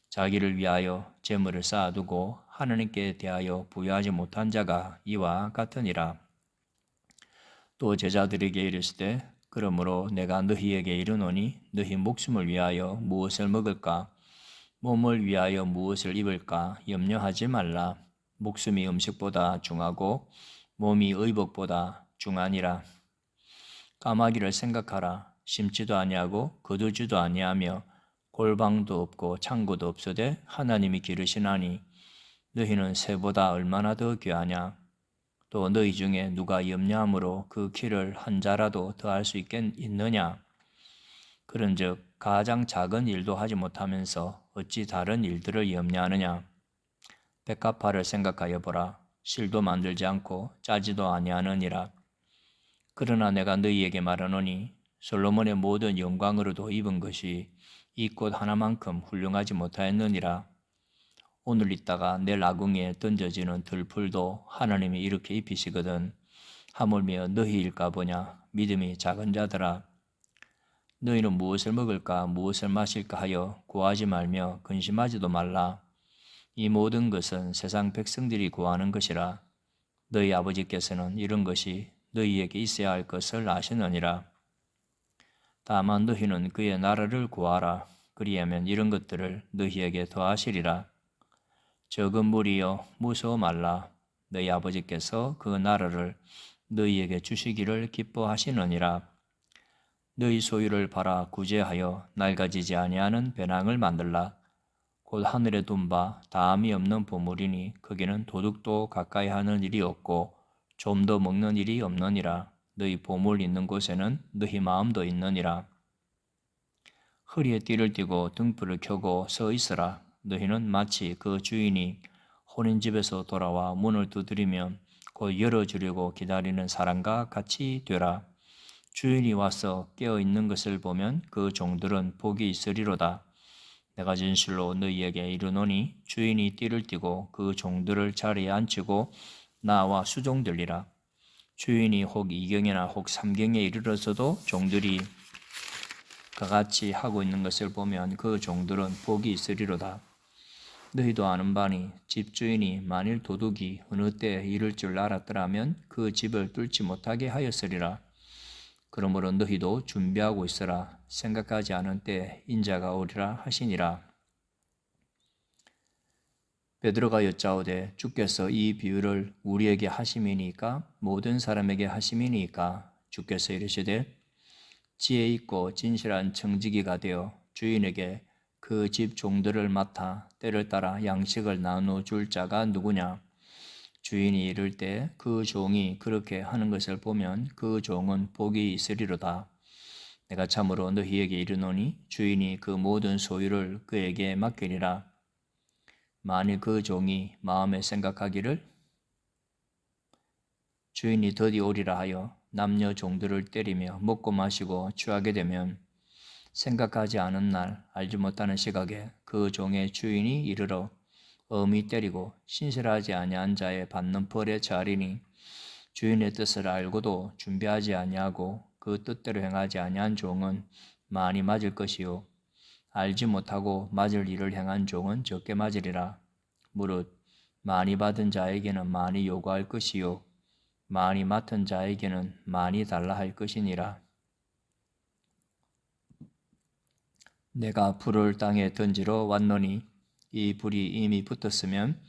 [SPEAKER 1] 자기를 위하여 재물을 쌓아두고 하나님께 대하여 부여하지 못한 자가 이와 같으니라. 또 제자들에게 이르시되 그러므로 내가 너희에게 이르노니 너희 목숨을 위하여 무엇을 먹을까 몸을 위하여 무엇을 입을까 염려하지 말라. 목숨이 음식보다 중하고 몸이 의복보다 중하니라. 까마귀를 생각하라. 심지도 아니하고 거두지도 아니하며 골방도 없고 창고도 없으되 하나님이 기르시나니 너희는 새보다 얼마나 더 귀하냐. 또 너희 중에 누가 염려함으로 그 키를 한 자라도 더할 수 있느냐. 그런즉 가장 작은 일도 하지 못하면서 어찌 다른 일들을 염려하느냐. 백합화를 생각하여 보라. 실도 만들지 않고 짜지도 아니하느니라. 그러나 내가 너희에게 말하노니 솔로몬의 모든 영광으로도 입은 것이 이 꽃 하나만큼 훌륭하지 못하였느니라. 오늘 있다가 내일 아궁이에 던져지는 들풀도 하나님이 이렇게 입히시거든 하물며 너희일까 보냐. 믿음이 작은 자들아. 너희는 무엇을 먹을까 무엇을 마실까 하여 구하지 말며 근심하지도 말라. 이 모든 것은 세상 백성들이 구하는 것이라. 너희 아버지께서는 이런 것이 너희에게 있어야 할 것을 아시느니라. 다만 너희는 그의 나라를 구하라. 그리하면 이런 것들을 너희에게 더하시리라. 적은 무리여 무서워 말라. 너희 아버지께서 그 나라를 너희에게 주시기를 기뻐하시느니라. 너희 소유를 팔아 구제하여 낡아지지 아니하는 배낭을 만들라. 곧 하늘에 둔 바 다함이 없는 보물이니 거기는 도둑도 가까이 하는 일이 없고 좀도 먹는 일이 없느니라. 너희 보물 있는 곳에는 너희 마음도 있느니라. 허리에 띠를 띠고 등불을 켜고 서 있으라. 너희는 마치 그 주인이 혼인집에서 돌아와 문을 두드리면 곧 열어주려고 기다리는 사람과 같이 되라. 주인이 와서 깨어있는 것을 보면 그 종들은 복이 있으리로다. 내가 진실로 너희에게 이르노니 주인이 띠를 띠고 그 종들을 자리에 앉히고 나와 수종들리라. 주인이 혹 2경이나 혹 3경에 이르러서도 종들이 그같이 하고 있는 것을 보면 그 종들은 복이 있으리로다. 너희도 아는 바니 집주인이 만일 도둑이 어느 때에 이를 줄 알았더라면 그 집을 뚫지 못하게 하였으리라. 그러므로 너희도 준비하고 있으라. 생각하지 않은 때에 인자가 오리라 하시니라. 베드로가 여짜오되 주께서 이 비유를 우리에게 하심이니까 모든 사람에게 하심이니까. 주께서 이르시되 지혜 있고 진실한 청지기가 되어 주인에게 그 집 종들을 맡아 때를 따라 양식을 나누어 줄 자가 누구냐. 주인이 이를 때 그 종이 그렇게 하는 것을 보면 그 종은 복이 있으리로다. 내가 참으로 너희에게 이르노니 주인이 그 모든 소유를 그에게 맡기리라. 만일 그 종이 마음에 생각하기를 주인이 더디 오리라 하여 남녀 종들을 때리며 먹고 마시고 취하게 되면 생각하지 않은 날 알지 못하는 시각에 그 종의 주인이 이르러 엄히 때리고 신실하지 아니한 자의 받는 벌에 처하리니 주인의 뜻을 알고도 준비하지 아니하고 그 뜻대로 행하지 아니한 종은 많이 맞을 것이요 알지 못하고 맞을 일을 행한 종은 적게 맞으리라. 무릇 많이 받은 자에게는 많이 요구할 것이요 많이 맡은 자에게는 많이 달라 할 것이니라. 내가 불을 땅에 던지러 왔노니 이 불이 이미 붙었으면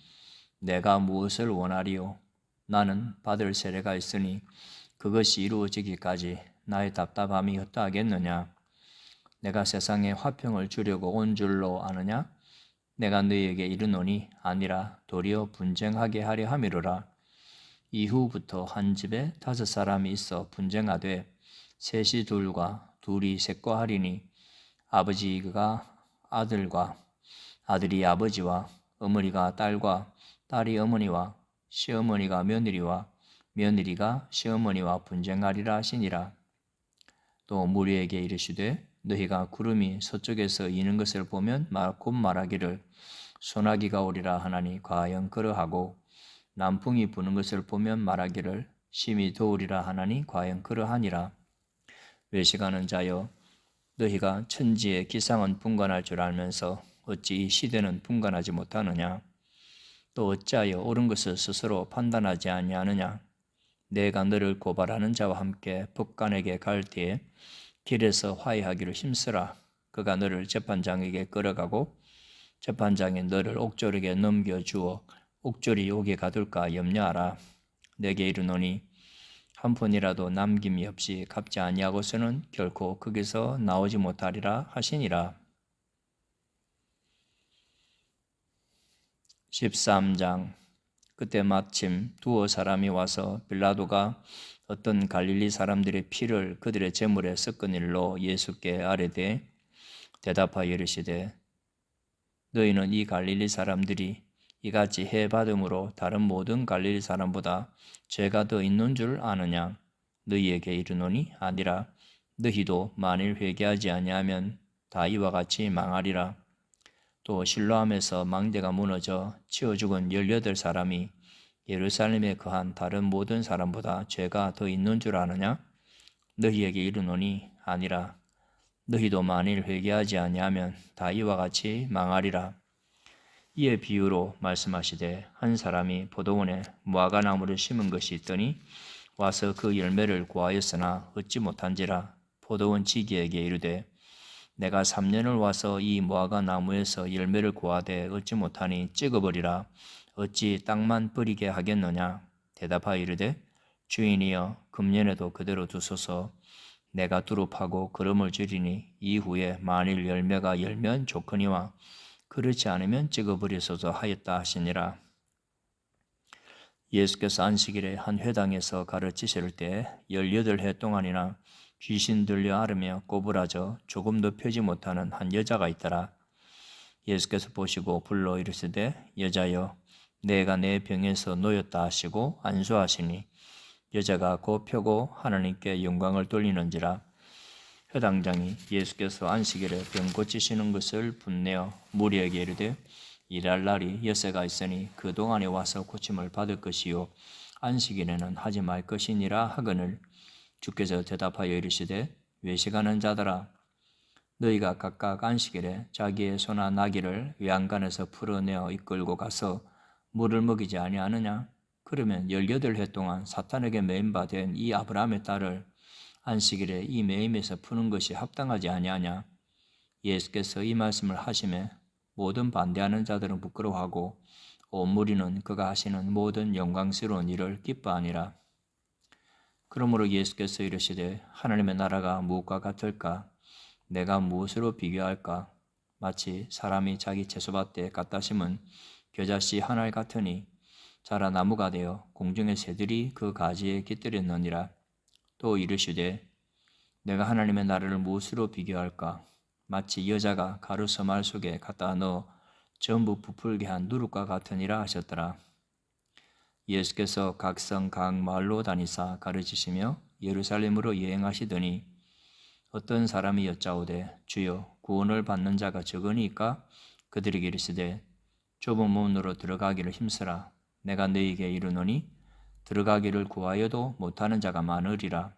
[SPEAKER 1] 내가 무엇을 원하리요? 나는 받을 세례가 있으니 그것이 이루어지기까지 나의 답답함이 헛다하겠느냐? 내가 세상에 화평을 주려고 온 줄로 아느냐? 내가 너희에게 이르노니 아니라 도리어 분쟁하게 하려 함이로라. 이후부터 한 집에 5사람이 있어 분쟁하되 셋이 둘과 둘이 셋과 하리니 아버지가 아들과 아들이 아버지와 어머니가 딸과 딸이 어머니와 시어머니가 며느리와 며느리가 시어머니와 분쟁하리라 하시니라. 또 무리에게 이르시되 너희가 구름이 서쪽에서 이는 것을 보면 곧 말하기를 소나기가 오리라 하나니 과연 그러하고 남풍이 부는 것을 보면 말하기를 심히 더우리라 하나니 과연 그러하니라. 외식하는 자여 너희가 천지의 기상은 분간할 줄 알면서 어찌 이 시대는 분간하지 못하느냐? 또 어찌하여 옳은 것을 스스로 판단하지 아니하느냐? 내가 너를 고발하는 자와 함께 법관에게 갈 때에 길에서 화해하기를 힘쓰라. 그가 너를 재판장에게 끌어가고 재판장이 너를 옥졸에게 넘겨주어 옥졸이 옥에 가둘까 염려하라. 내게 이르노니 한 푼이라도 남김이 없이 갚지 아니하고서는 결코 거기서 나오지 못하리라 하시니라. 13장. 그때 마침 두어 사람이 와서 빌라도가 어떤 갈릴리 사람들의 피를 그들의 제물에 섞은 일로 예수께 아뢰되 대답하여 이르시되 너희는 이 갈릴리 사람들이 이같이 해받음으로 다른 모든 갈릴리 사람보다 죄가 더 있는 줄 아느냐? 너희에게 이르노니 아니라 너희도 만일 회개하지 아니하면 다 이와 같이 망하리라. 또 실로암에서 망대가 무너져 치어 죽은 18사람이 예루살렘에 거한 다른 모든 사람보다 죄가 더 있는 줄 아느냐? 너희에게 이르노니 아니라 너희도 만일 회개하지 아니하면 다 이와 같이 망하리라. 이에 비유로 말씀하시되 한 사람이 포도원에 무화과나무를 심은 것이 있더니 와서 그 열매를 구하였으나 얻지 못한지라. 포도원 지기에게 이르되 내가 3년을 와서 이 무화과나무에서 열매를 구하되 얻지 못하니 찍어버리라. 어찌 땅만 버리게 하겠느냐? 대답하여 이르되 주인이여 금년에도 그대로 두소서. 내가 두릅하고 거름을 줄이니 이후에 만일 열매가 열면 좋거니와 그렇지 않으면 찍어버리소서 하였다 하시니라. 예수께서 안식일에 한 회당에서 가르치실 때 18해 동안이나 귀신 들려 앓으며 꼬부라져 조금도 펴지 못하는 한 여자가 있더라. 예수께서 보시고 불러 이르시되 여자여 내가 내 병에서 놓였다 하시고 안수하시니 여자가 곧 펴고 하나님께 영광을 돌리는지라. 회당장이 예수께서 안식일에 병 고치시는 것을 분내어 무리에게 이르되 일할 날이 여세가 있으니 그 동안에 와서 고침을 받을 것이요 안식일에는 하지 말 것이니라 하거늘 주께서 대답하여 이르시되 외식하는 자들아 너희가 각각 안식일에 자기의 소나 나귀를 외양간에서 풀어내어 이끌고 가서 물을 먹이지 아니하느냐? 그러면 18해 동안 사탄에게 매임받은 이 아브라함의 딸을 안식일에 이 매임에서 푸는 것이 합당하지 아니하냐? 예수께서 이 말씀을 하시매 모든 반대하는 자들은 부끄러워하고 온 무리는 그가 하시는 모든 영광스러운 일을 기뻐하니라. 그러므로 예수께서 이르시되 하나님의 나라가 무엇과 같을까? 내가 무엇으로 비교할까? 마치 사람이 자기 채소밭에 갖다 심은 겨자씨 하나를 같으니 자라 나무가 되어 공중의 새들이 그 가지에 깃들였느니라. 또 이르시되 내가 하나님의 나라를 무엇으로 비교할까? 마치 여자가 가루 서말 속에 갖다 넣어 전부 부풀게 한 누룩과 같으니라 하셨더라. 예수께서 각 성 각 마을로 다니사 가르치시며 예루살렘으로 여행하시더니 어떤 사람이 여짜오되 주여 구원을 받는 자가 적으니까? 그들에게 이르시되 좁은 문으로 들어가기를 힘쓰라. 내가 너희에게 이르노니 들어가기를 구하여도 못하는 자가 많으리라.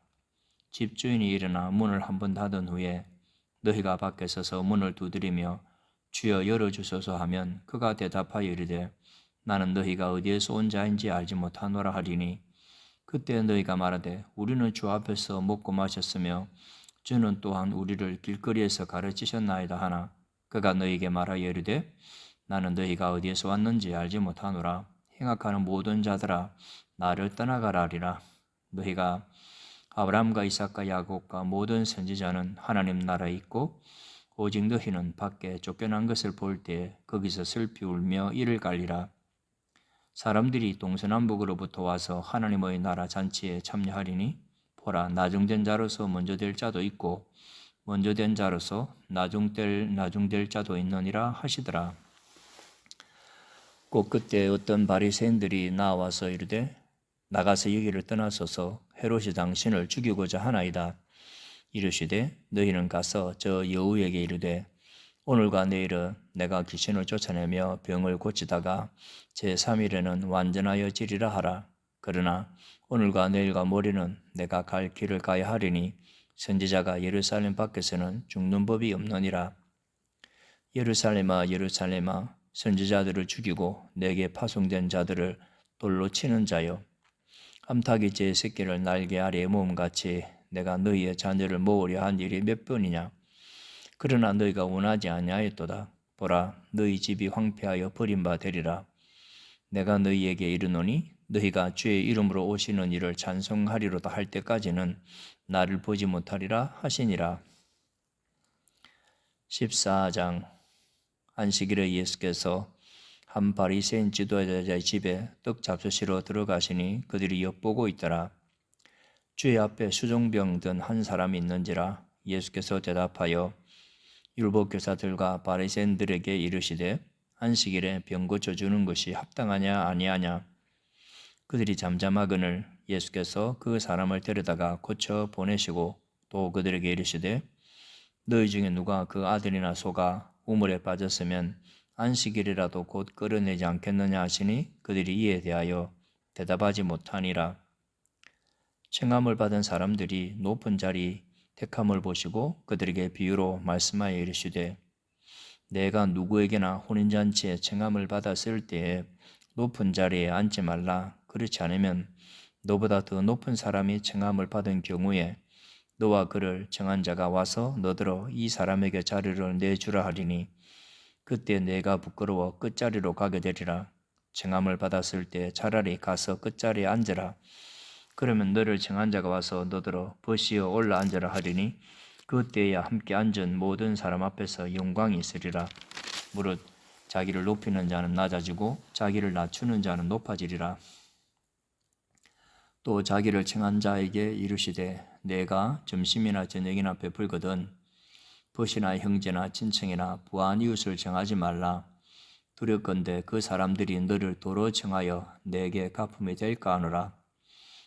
[SPEAKER 1] 집주인이 일어나 문을 한번 닫은 후에 너희가 밖에 서서 문을 두드리며 주여 열어주소서 하면 그가 대답하여 이르되 나는 너희가 어디에서 온 자인지 알지 못하노라 하리니 그때 너희가 말하되 우리는 주 앞에서 먹고 마셨으며 주는 또한 우리를 길거리에서 가르치셨나이다 하나 그가 너희에게 말하여 이르되 나는 너희가 어디에서 왔는지 알지 못하노라. 행악하는 모든 자들아 나를 떠나가라 하리라. 너희가 아브라함과 이삭과 야곱과 모든 선지자는 하나님 나라에 있고 오직 너희는 밖에 쫓겨난 것을 볼 때 거기서 슬피 울며 이를 갈리라. 사람들이 동서남북으로부터 와서 하나님의 나라 잔치에 참여하리니 보라 나중된 자로서 먼저 될 자도 있고 먼저 된 자로서 나중될 자도 있느니라 하시더라. 곧 그때 어떤 바리새인들이 나와서 이르되 나가서 여기를 떠나소서 헤롯이 당신을 죽이고자 하나이다. 이르시되 너희는 가서 저 여우에게 이르되 오늘과 내일은 내가 귀신을 쫓아내며 병을 고치다가 제3일에는 완전하여 지리라 하라. 그러나 오늘과 내일과 모레는 내가 갈 길을 가야 하리니 선지자가 예루살렘 밖에서는 죽는 법이 없느니라. 예루살렘아 예루살렘아 선지자들을 죽이고 내게 파송된 자들을 돌로 치는 자여 암탉이 제 새끼를 날개 아래에 모음같이 내가 너희의 자녀를 모으려 한 일이 몇 번이냐. 그러나 너희가 원하지 아니하였도다. 보라 너희 집이 황폐하여 버림바 되리라. 내가 너희에게 이르노니 너희가 주의 이름으로 오시는 이를 찬송하리로다 할 때까지는 나를 보지 못하리라 하시니라. 14장 안식일에 예수께서 한 바리새인 지도자의 집에 떡 잡수시러 들어가시니 그들이 엿보고 있더라. 주의 앞에 수종병 든 한 사람이 있는지라. 예수께서 대답하여 율법교사들과 바리새인들에게 이르시되 안식일에 병 고쳐주는 것이 합당하냐 아니하냐. 그들이 잠잠하거늘 예수께서 그 사람을 데려다가 고쳐 보내시고 또 그들에게 이르시되 너희 중에 누가 그 아들이나 소가 우물에 빠졌으면 안식일이라도 곧 끌어내지 않겠느냐 하시니 그들이 이에 대하여 대답하지 못하니라. 청함을 받은 사람들이 높은 자리 택함을 보시고 그들에게 비유로 말씀하여 이르시되 내가 누구에게나 혼인잔치에 청함을 받았을 때에 높은 자리에 앉지 말라. 그렇지 않으면 너보다 더 높은 사람이 청함을 받은 경우에 너와 그를 청한 자가 와서 너더러 이 사람에게 자리를 내주라 하리니 그때 내가 부끄러워 끝자리로 가게 되리라. 청함을 받았을 때 차라리 가서 끝자리에 앉으라. 그러면 너를 청한 자가 와서 너더러 버시어 올라 앉으라 하리니 그때야 함께 앉은 모든 사람 앞에서 영광이 있으리라. 무릇 자기를 높이는 자는 낮아지고 자기를 낮추는 자는 높아지리라. 또 자기를 청한 자에게 이르시되 내가 점심이나 저녁이나 베풀거든 벗이나 형제나 친척이나 부한 이웃을 청하지 말라. 두렵건대 그 사람들이 너를 도로 청하여 내게 갚음이 될까 하노라.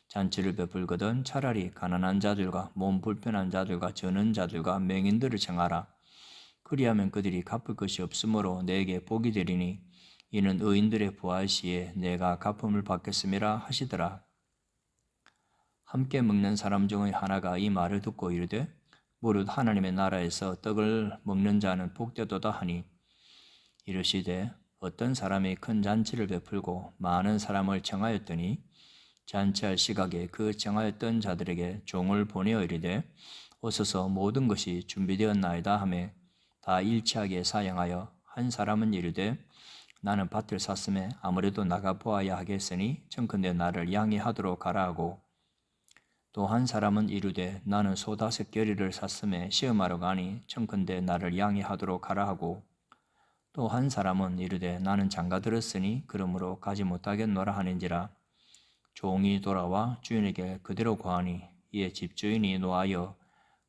[SPEAKER 1] 잔치를 베풀거든 차라리 가난한 자들과 몸 불편한 자들과 저는 자들과 맹인들을 청하라. 그리하면 그들이 갚을 것이 없으므로 내게 복이 되리니 이는 의인들의 부활 시에 내가 갚음을 받겠음이라 하시더라. 함께 먹는 사람 중의 하나가 이 말을 듣고 이르되 무릇 하나님의 나라에서 떡을 먹는 자는 복되도다 하니 이르시되 어떤 사람이 큰 잔치를 베풀고 많은 사람을 청하였더니 잔치할 시각에 그 청하였던 자들에게 종을 보내어 이르되 오소서 모든 것이 준비되었나이다 하매 다 일치하게 사양하여 한 사람은 이르되 나는 밭을 샀음에 아무래도 나가 보아야 하겠으니 청컨대 나를 양해하도록 하라 하고 또 한 사람은 이르되 나는 소 5겨리를 샀음에 시험하러 가니 청컨대 나를 양해하도록 하라 하고 또 한 사람은 이르되 나는 장가 들었으니 그러므로 가지 못하겠노라 하는지라. 종이 돌아와 주인에게 그대로 고하니 이에 집주인이 노하여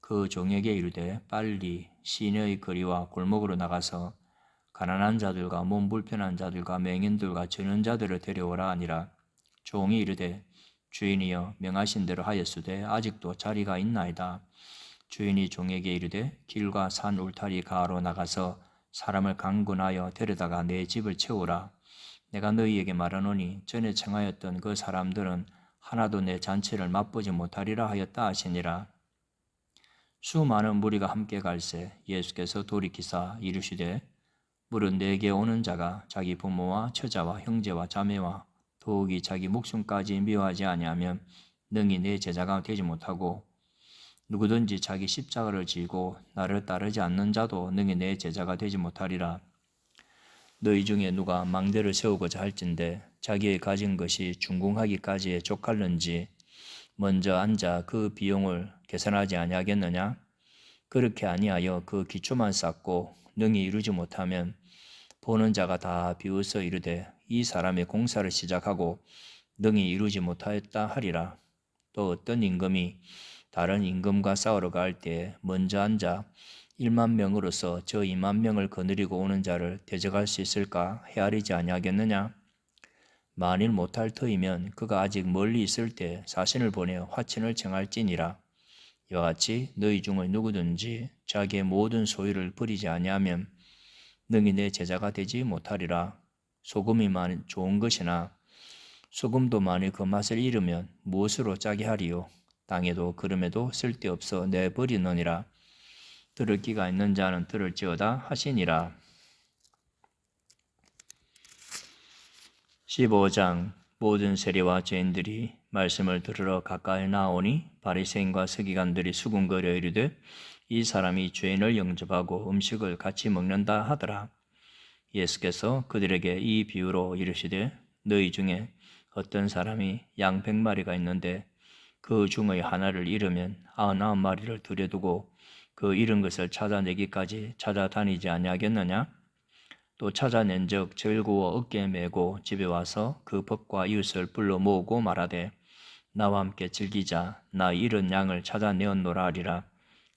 [SPEAKER 1] 그 종에게 이르되 빨리 시내의 거리와 골목으로 나가서 가난한 자들과 몸 불편한 자들과 맹인들과 저는 자들을 데려오라 하니라. 종이 이르되 주인이여 명하신 대로 하였으되 아직도 자리가 있나이다. 주인이 종에게 이르되 길과 산 울타리 가로 나가서 사람을 강군하여 데려다가 내 집을 채우라. 내가 너희에게 말하노니 전에 청하였던 그 사람들은 하나도 내 잔치를 맛보지 못하리라 하였다 하시니라. 수많은 무리가 함께 갈새 예수께서 돌이키사 이르시되 무릇 내게 오는 자가 자기 부모와 처자와 형제와 자매와 더욱이 자기 목숨까지 미워하지 아니하면 능히 내 제자가 되지 못하고 누구든지 자기 십자가를 지고 나를 따르지 않는 자도 능히 내 제자가 되지 못하리라. 너희 중에 누가 망대를 세우고자 할진대 자기의 가진 것이 중궁하기까지에 족할는지 먼저 앉아 그 비용을 계산하지 아니하겠느냐? 그렇게 아니하여 그 기초만 쌓고 능히 이루지 못하면 보는 자가 다 비웃어 이르되 이 사람의 공사를 시작하고 능히 이루지 못하였다 하리라. 또 어떤 임금이 다른 임금과 싸우러 갈 때 먼저 앉아 1만 명으로서 저 2만 명을 거느리고 오는 자를 대적할 수 있을까 헤아리지 아니하겠느냐? 만일 못할 터이면 그가 아직 멀리 있을 때 사신을 보내 화친을 청할지니라. 이와 같이 너희 중의 누구든지 자기의 모든 소유를 버리지 아니하면 능히 내 제자가 되지 못하리라. 소금이 만일 좋은 것이나 소금도 만일 그 맛을 잃으면 무엇으로 짜게 하리요? 땅에도 그름에도 쓸데없어 내버리느니라. 들을 귀가 있는 자는 들을지어다 하시니라. 15장 모든 세리와 죄인들이 말씀을 들으러 가까이 나오니 바리새인과 서기관들이 수군거려 이르되 이 사람이 죄인을 영접하고 음식을 같이 먹는다 하더라. 예수께서 그들에게 이 비유로 이르시되 너희 중에 어떤 사람이 양 100마리가 있는데 그 중의 하나를 잃으면 99마리를 들여두고 그 잃은 것을 찾아내기까지 찾아다니지 아니하겠느냐? 또 찾아낸즉 즐거워 어깨에 메고 집에 와서 그 법과 이웃을 불러 모으고 말하되 나와 함께 즐기자. 나 잃은 양을 찾아내었노라 하리라.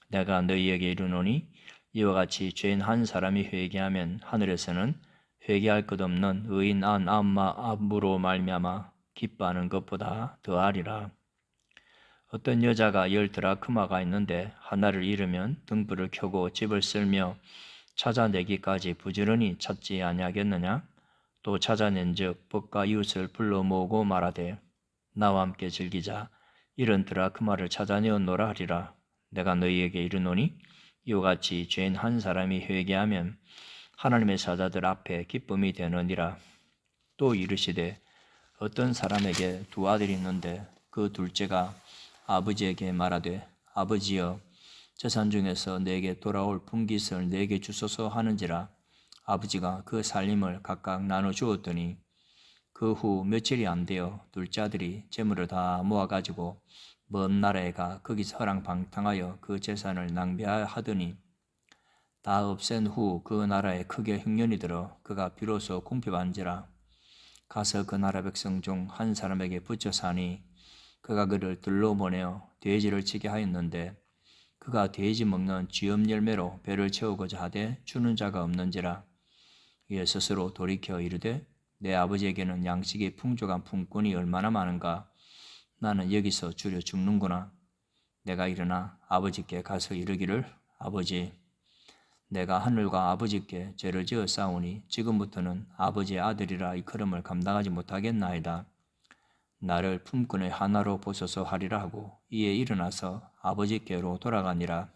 [SPEAKER 1] 내가 너희에게 이르노니 이와 같이 죄인 한 사람이 회개하면 하늘에서는 회개할 것 없는 의인 99마음으로 말미암아 기뻐하는 것보다 더하리라. 어떤 여자가 10드라크마가 있는데 하나를 잃으면 등불을 켜고 집을 쓸며 찾아내기까지 부지런히 찾지 아니하겠느냐? 또 찾아낸즉 법과 이웃을 불러 모으고 말하되 나와 함께 즐기자. 이런 드라크마를 찾아내었노라 하리라. 내가 너희에게 이르노니 이와 같이 죄인 한 사람이 회개하면 하나님의 사자들 앞에 기쁨이 되느니라. 또 이르시되 어떤 사람에게 2 아들이 있는데 그 둘째가 아버지에게 말하되 아버지여 재산 중에서 내게 돌아올 분깃을 내게 주소서 하는지라. 아버지가 그 살림을 각각 나눠 주었더니 그 후 며칠이 안 되어 둘째 아들이 재물을 다 모아가지고 먼 나라에 가 거기서 허랑방탕하여 그 재산을 낭비하더니 다 없앤 후 그 나라에 크게 흉년이 들어 그가 비로소 궁핍한지라. 가서 그 나라 백성 중 한 사람에게 붙여 사니 그가 그를 들러 보내어 돼지를 치게 하였는데 그가 돼지 먹는 쥐엄 열매로 배를 채우고자 하되 주는 자가 없는지라. 이에 스스로 돌이켜 이르되 내 아버지에게는 양식이 풍족한 품꾼이 얼마나 많은가. 나는 여기서 주려 죽는구나. 내가 일어나 아버지께 가서 이르기를 아버지 내가 하늘과 아버지께 죄를 지어 싸우니 지금부터는 아버지의 아들이라 이끌음을 감당하지 못하겠나이다. 나를 품꾼의 하나로 보소서 하리라 하고 이에 일어나서 아버지께로 돌아가니라.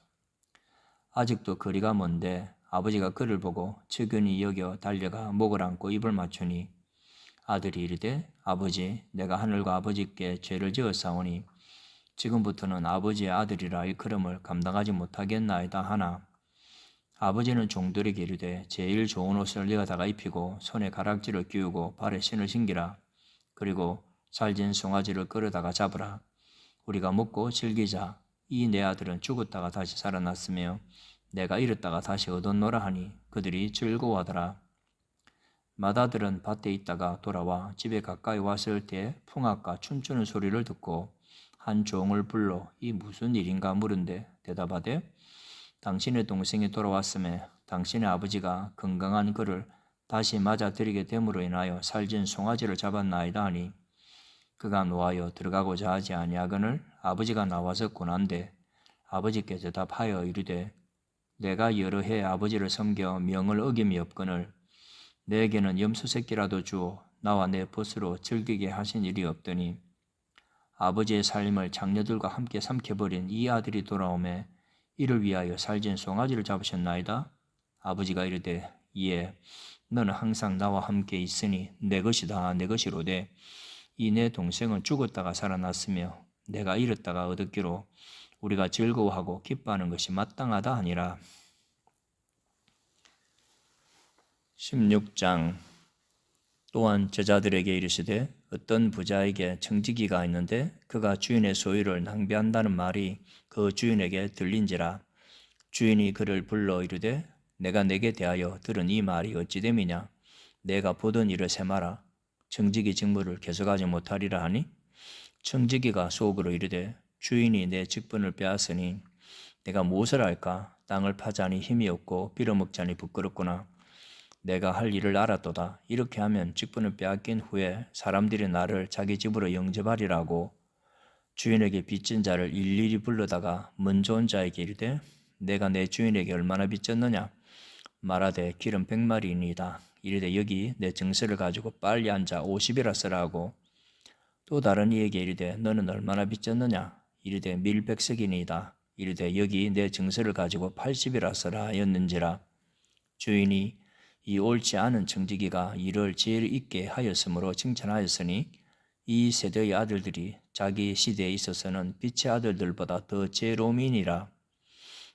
[SPEAKER 1] 아직도 거리가 먼데 아버지가 그를 보고 측은히 여겨 달려가 목을 안고 입을 맞추니 아들이 이르되 아버지 내가 하늘과 아버지께 죄를 지어 싸우니 지금부터는 아버지의 아들이라 이끌음을 감당하지 못하겠나이다 하나 아버지는 종들에게 이르되 제일 좋은 옷을 내어다가 입히고 손에 가락지를 끼우고 발에 신을 신기라. 그리고 살진 송아지를 끌어다가 잡으라. 우리가 먹고 즐기자. 이 내 아들은 죽었다가 다시 살아났으며 내가 잃었다가 다시 얻었노라 하니 그들이 즐거워하더라. 맏아들은 밭에 있다가 돌아와 집에 가까이 왔을 때 풍악과 춤추는 소리를 듣고 한 종을 불러 이 무슨 일인가 물은데 대답하되 당신의 동생이 돌아왔음에 당신의 아버지가 건강한 그를 다시 맞아들이게 됨으로 인하여 살진 송아지를 잡았나이다 하니 그가 노하여 들어가고자 하지 아니하거늘 아버지가 나와서 고난데 아버지께 대답하여 이르되 내가 여러 해 아버지를 섬겨 명을 어김이 없거늘 내게는 염소 새끼라도 주어 나와 내 벗으로 즐기게 하신 일이 없더니 아버지의 살림을 장녀들과 함께 삼켜버린 이 아들이 돌아오매 이를 위하여 살진 송아지를 잡으셨나이다. 아버지가 이르되 이에 너는 항상 나와 함께 있으니 내 것이다 내 것이로되 이 내 동생은 죽었다가 살아났으며 내가 잃었다가 얻었기로 우리가 즐거워하고 기뻐하는 것이 마땅하다 하니라. 16장. 또한 제자들에게 이르시되 어떤 부자에게 청지기가 있는데 그가 주인의 소유를 낭비한다는 말이 그 주인에게 들린지라. 주인이 그를 불러 이르되 내가 내게 대하여 들은 이 말이 어찌 됨이냐. 내가 보던 일을 세마라. 청지기 직무를 계속하지 못하리라 하니 청지기가 속으로 이르되 주인이 내 직분을 빼앗으니 내가 무엇을 할까. 땅을 파자니 힘이 없고 빌어먹자니 부끄럽구나. 내가 할 일을 알았도다. 이렇게 하면 직분을 빼앗긴 후에 사람들이 나를 자기 집으로 영접하리라고 주인에게 빚진 자를 일일이 불러다가 먼저 온 자에게 이르되 내가 내 주인에게 얼마나 빚졌느냐. 말하되 기름 100마리이니이다. 이르되 여기 내 증서를 가지고 빨리 앉아 50이라 쓰라 하고 또 다른 이에게 이르되 너는 얼마나 빚졌느냐. 이르되 밀 100석이니이다. 이르되 여기 내 증서를 가지고 80이라 쓰라 하였는지라. 주인이 이 옳지 않은 청지기가 일을 제일 있게 하였으므로 칭찬하였으니 이 세대의 아들들이 자기 시대에 있어서는 빛의 아들들보다 더 죄로움이니라.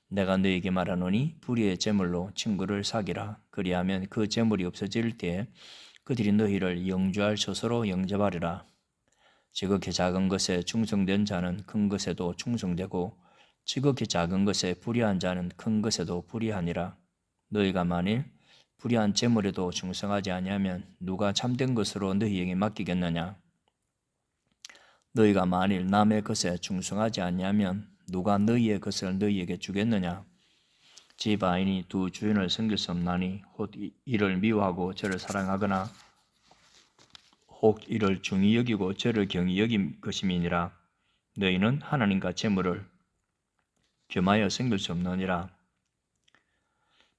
[SPEAKER 1] 내가 너에게 말하노니 불의의 재물로 친구를 사기라. 그리하면 그 재물이 없어질 때에 그들이 너희를 영주할 처소로 영접하리라. 지극히 작은 것에 충성된 자는 큰 것에도 충성되고 지극히 작은 것에 불의한 자는 큰 것에도 불의하니라. 너희가 만일 불의한 재물에도 충성하지 아니하면 누가 참된 것으로 너희에게 맡기겠느냐. 너희가 만일 남의 것에 충성하지 아니하면 누가 너희의 것을 너희에게 주겠느냐. 집 아인이 두 주인을 섬길 수 없나니 혹 이를 미워하고 저를 사랑하거나 혹 이를 중히 여기고 저를 경히 여긴 것임이니라. 너희는 하나님과 재물을 겸하여 섬길 수 없느니라.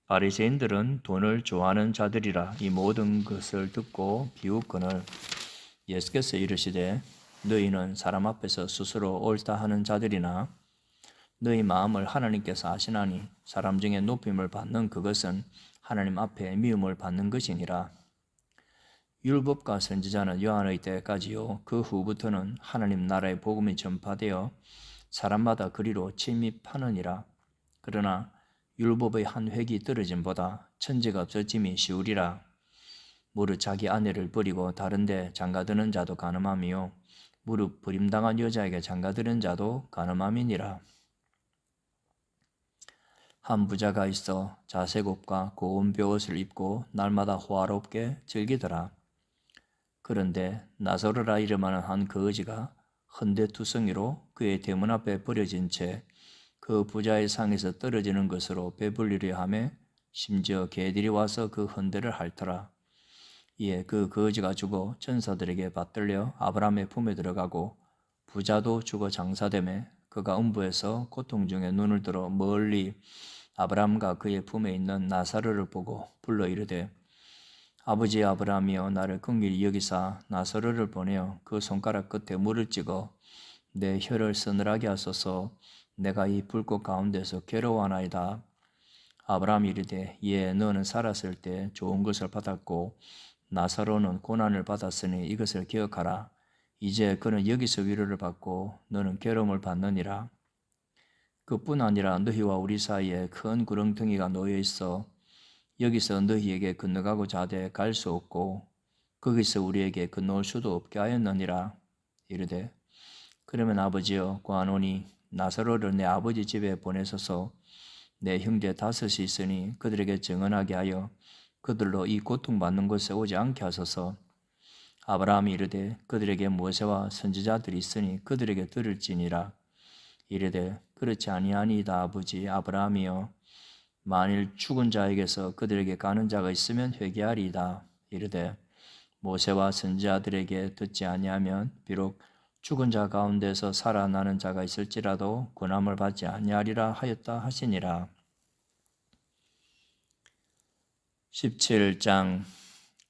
[SPEAKER 1] 바리새인들은 돈을 좋아하는 자들이라. 이 모든 것을 듣고 비웃거늘 예수께서 이르시되 너희는 사람 앞에서 스스로 옳다 하는 자들이나 너희 마음을 하나님께서 아시나니 사람 중에 높임을 받는 그것은 하나님 앞에 미움을 받는 것이니라. 율법과 선지자는 요한의 때까지요 그 후부터는 하나님 나라의 복음이 전파되어 사람마다 그리로 침입하느니라. 그러나 율법의 한 획이 떨어짐보다 천지가 없어짐이 쉬우리라. 무릇 자기 아내를 버리고 다른 데 장가드는 자도 간음함이요 무릇 버림당한 여자에게 장가드는 자도 간음함이니라. 한 부자가 있어 자색 옷과 고운 벼옷을 입고 날마다 호화롭게 즐기더라. 그런데 나사로라 이름하는 한 거지가 헌데투성이로 그의 대문 앞에 버려진 채 그 부자의 상에서 떨어지는 것으로 배불리려 하며 심지어 개들이 와서 그 헌데를 핥더라. 이에 그 거지가 죽어 천사들에게 받들려 아브라함의 품에 들어가고 부자도 죽어 장사되매 그가 음부에서 고통 중에 눈을 들어 멀리 아브라함과 그의 품에 있는 나사로를 보고 불러 이르되 아버지 아브라함이여 나를 긍휼히 여기사 나사로를 보내어 그 손가락 끝에 물을 찍어 내 혀를 서늘하게 하소서. 내가 이 불꽃 가운데서 괴로워하나이다. 아브라함이 이르되 예 너는 살았을 때 좋은 것을 받았고 나사로는 고난을 받았으니 이것을 기억하라. 이제 그는 여기서 위로를 받고 너는 괴로움을 받느니라. 그뿐 아니라 너희와 우리 사이에 큰 구렁텅이가 놓여 있어 여기서 너희에게 건너가고자 하되 갈 수 없고 거기서 우리에게 건너올 수도 없게 하였느니라. 이르되 그러면 아버지여 구하노니 나사로를 내 아버지 집에 보내소서. 내 형제 5이 있으니 그들에게 정언하게 하여 그들로 이 고통받는 곳에 오지 않게 하소서. 아브라함이 이르되 그들에게 모세와 선지자들이 있으니 그들에게 들을지니라. 이르되 그렇지 아니하니이다. 아버지 아브라함이여, 만일 죽은 자에게서 그들에게 가는 자가 있으면 회개하리이다. 이르되 모세와 선지자들에게 듣지 아니하면 비록 죽은 자 가운데서 살아나는 자가 있을지라도 고난을 받지 아니하리라 하였다 하시니라. 17장.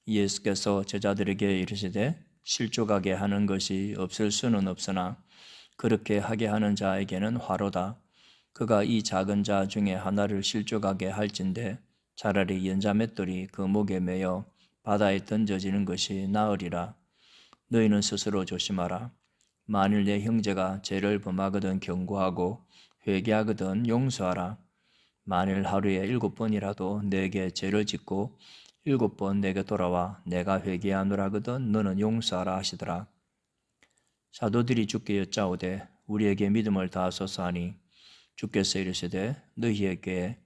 [SPEAKER 1] 예수께서 제자들에게 이르시되 실족하게 하는 것이 없을 수는 없으나 그렇게 하게 하는 자에게는 화로다. 그가 이 작은 자 중에 하나를 실족하게 할진대 차라리 연자맷돌이 그 목에 매여 바다에 던져지는 것이 나으리라. 너희는 스스로 조심하라. 만일 내 형제가 죄를 범하거든 경고하고 회개하거든 용서하라. 만일 하루에 7번이라도 내게 죄를 짓고 7번 내게 돌아와 내가 회개하노라 하거든 너는 용서하라 하시더라. 사도들이 주께 여짜오되 우리에게 믿음을 다하소서 하니 주께서 이르시되 너희에게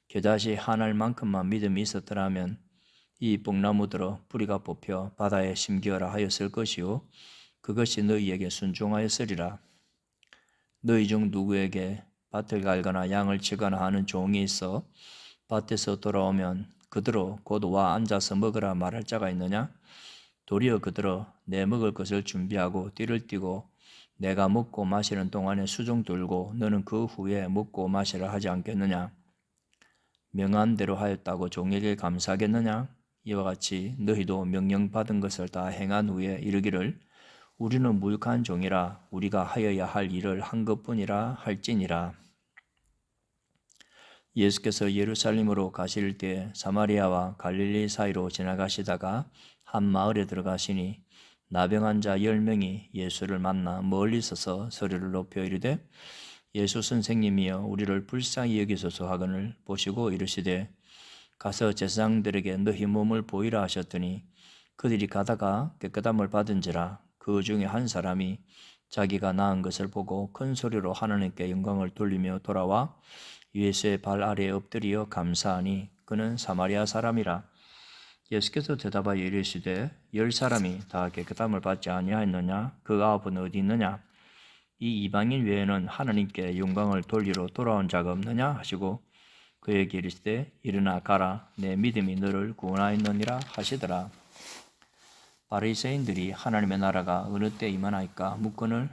[SPEAKER 1] 겨자씨 한 알만큼만 믿음이 있었더라면 이 뽕나무들어 뿌리가 뽑혀 바다에 심기어라 하였을 것이요 그것이 너희에게 순종하였으리라. 너희 중 누구에게 밭을 갈거나 양을 치거나 하는 종이 있어 밭에서 돌아오면 그대로 곧 와 앉아서 먹으라 말할 자가 있느냐? 도리어 그대로 내 먹을 것을 준비하고 띠를 띠고 내가 먹고 마시는 동안에 수종 들고 너는 그 후에 먹고 마시라 하지 않겠느냐? 명한 대로 하였다고 종에게 감사하겠느냐? 이와 같이 너희도 명령받은 것을 다 행한 후에 이르기를 우리는 무익한 종이라 우리가 하여야 할 일을 한 것뿐이라 할지니라. 예수께서 예루살렘으로 가실 때 사마리아와 갈릴리 사이로 지나가시다가 한 마을에 들어가시니 나병한 자 10명이 예수를 만나 멀리 서서 소리를 높여 이르되 예수 선생님이여 우리를 불쌍히 여기소서 하거늘 보시고 이르시되 가서 제사장들에게 너희 몸을 보이라 하셨더니 그들이 가다가 깨끗함을 받은지라. 그 중에 한 사람이 자기가 나은 것을 보고 큰 소리로 하나님께 영광을 돌리며 돌아와 예수의 발 아래에 엎드려 감사하니 그는 사마리아 사람이라. 예수께서 대답하여 이르시되 10사람이 다 깨끗함을 받지 아니하였느냐? 그 9은 어디 있느냐? 이 이방인 외에는 하나님께 영광을 돌리러 돌아온 자가 없느냐? 하시고 그에게 이르시되 일어나 가라 내 믿음이 너를 구원하였느니라 하시더라. 바리새인들이 하나님의 나라가 어느 때 임하나이까 묻거늘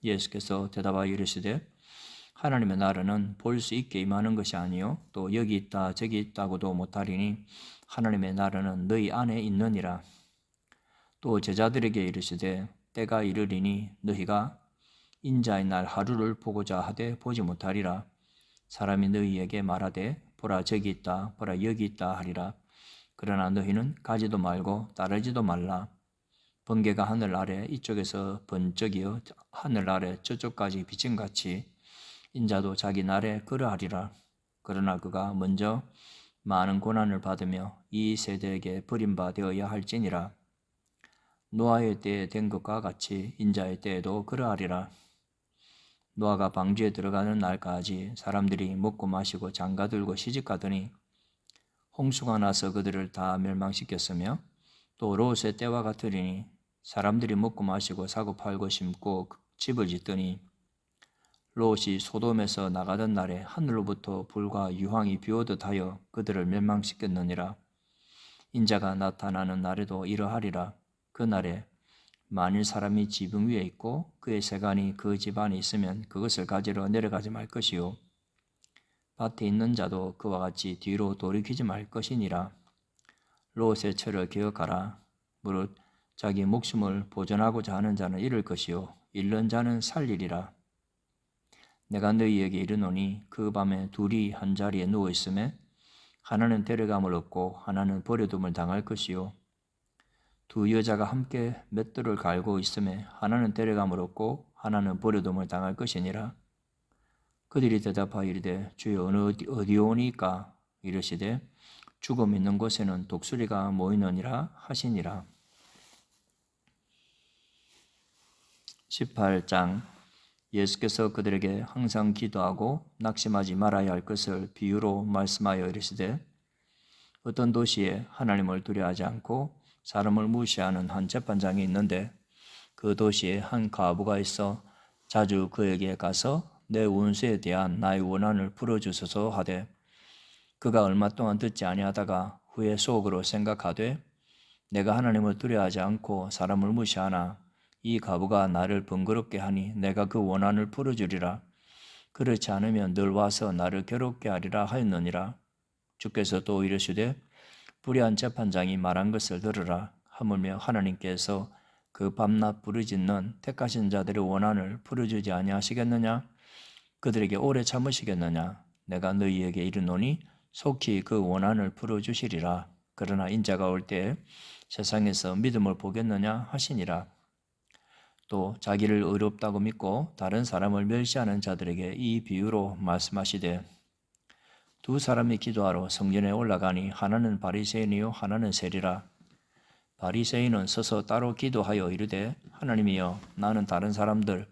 [SPEAKER 1] 예수께서 대답하여 이르시되 하나님의 나라는 볼 수 있게 임하는 것이 아니요 또 여기 있다 저기 있다고도 못하리니 하나님의 나라는 너희 안에 있느니라. 또 제자들에게 이르시되 때가 이르리니 너희가 인자의 날 하루를 보고자 하되 보지 못하리라. 사람이 너희에게 말하되 보라 저기 있다 보라 여기 있다 하리라. 그러나 너희는 가지도 말고 따르지도 말라. 번개가 하늘 아래 이쪽에서 번쩍이어 하늘 아래 저쪽까지 비침같이 인자도 자기 날에 그러하리라. 그러나 그가 먼저 많은 고난을 받으며 이 세대에게 버림받아야 할지니라. 노아의 때에 된 것과 같이 인자의 때에도 그러하리라. 노아가 방주에 들어가는 날까지 사람들이 먹고 마시고 장가들고 시집가더니 홍수가 나서 그들을 다 멸망시켰으며 또 롯의 때와 같으리니 사람들이 먹고 마시고 사고 팔고 심고 집을 짓더니 롯이 소돔에서 나가던 날에 하늘로부터 불과 유황이 비오듯 하여 그들을 멸망시켰느니라. 인자가 나타나는 날에도 이러하리라. 그 날에 만일 사람이 지붕 위에 있고 그의 세간이 그 집 안에 있으면 그것을 가지러 내려가지 말 것이요 밭에 있는 자도 그와 같이 뒤로 돌이키지 말 것이니라. 롯의 철을 기억하라. 무릇 자기 목숨을 보존하고자 하는 자는 잃을 것이요 잃는 자는 살리리라. 내가 너희에게 이르노니 그 밤에 둘이 한 자리에 누워 있음에 하나는 데려감을 얻고 하나는 버려둠을 당할 것이요 두 여자가 함께 맷돌을 갈고 있음에 하나는 데려감을 얻고 하나는 버려둠을 당할 것이니라. 그들이 대답하여 이르되 주여 어디오니까? 이르시되 죽음 있는 곳에는 독수리가 모이느니라 하시니라. 18장. 예수께서 그들에게 항상 기도하고 낙심하지 말아야 할 것을 비유로 말씀하여 이르시되 어떤 도시에 하나님을 두려워하지 않고 사람을 무시하는 한 재판장이 있는데 그 도시에 한 과부가 있어 자주 그에게 가서 내 원수에 대한 나의 원한을 풀어주소서 하되 그가 얼마 동안 듣지 아니하다가 후에 속으로 생각하되 내가 하나님을 두려워하지 않고 사람을 무시하나 이 과부가 나를 번거롭게 하니 내가 그 원한을 풀어주리라. 그렇지 않으면 늘 와서 나를 괴롭게 하리라 하였느니라. 주께서 또 이르시되 불의한 재판장이 말한 것을 들으라. 하물며 하나님께서 그 밤낮 부르짖는 택하신 자들의 원한을 풀어주지 아니하시겠느냐? 그들에게 오래 참으시겠느냐? 내가 너희에게 이르노니 속히 그 원한을 풀어주시리라. 그러나 인자가 올 때에 세상에서 믿음을 보겠느냐 하시니라. 또 자기를 의롭다고 믿고 다른 사람을 멸시하는 자들에게 이 비유로 말씀하시되 두 사람이 기도하러 성전에 올라가니 하나는 바리새인이요 하나는 세리라. 바리새인은 서서 따로 기도하여 이르되 하나님이여 나는 다른 사람들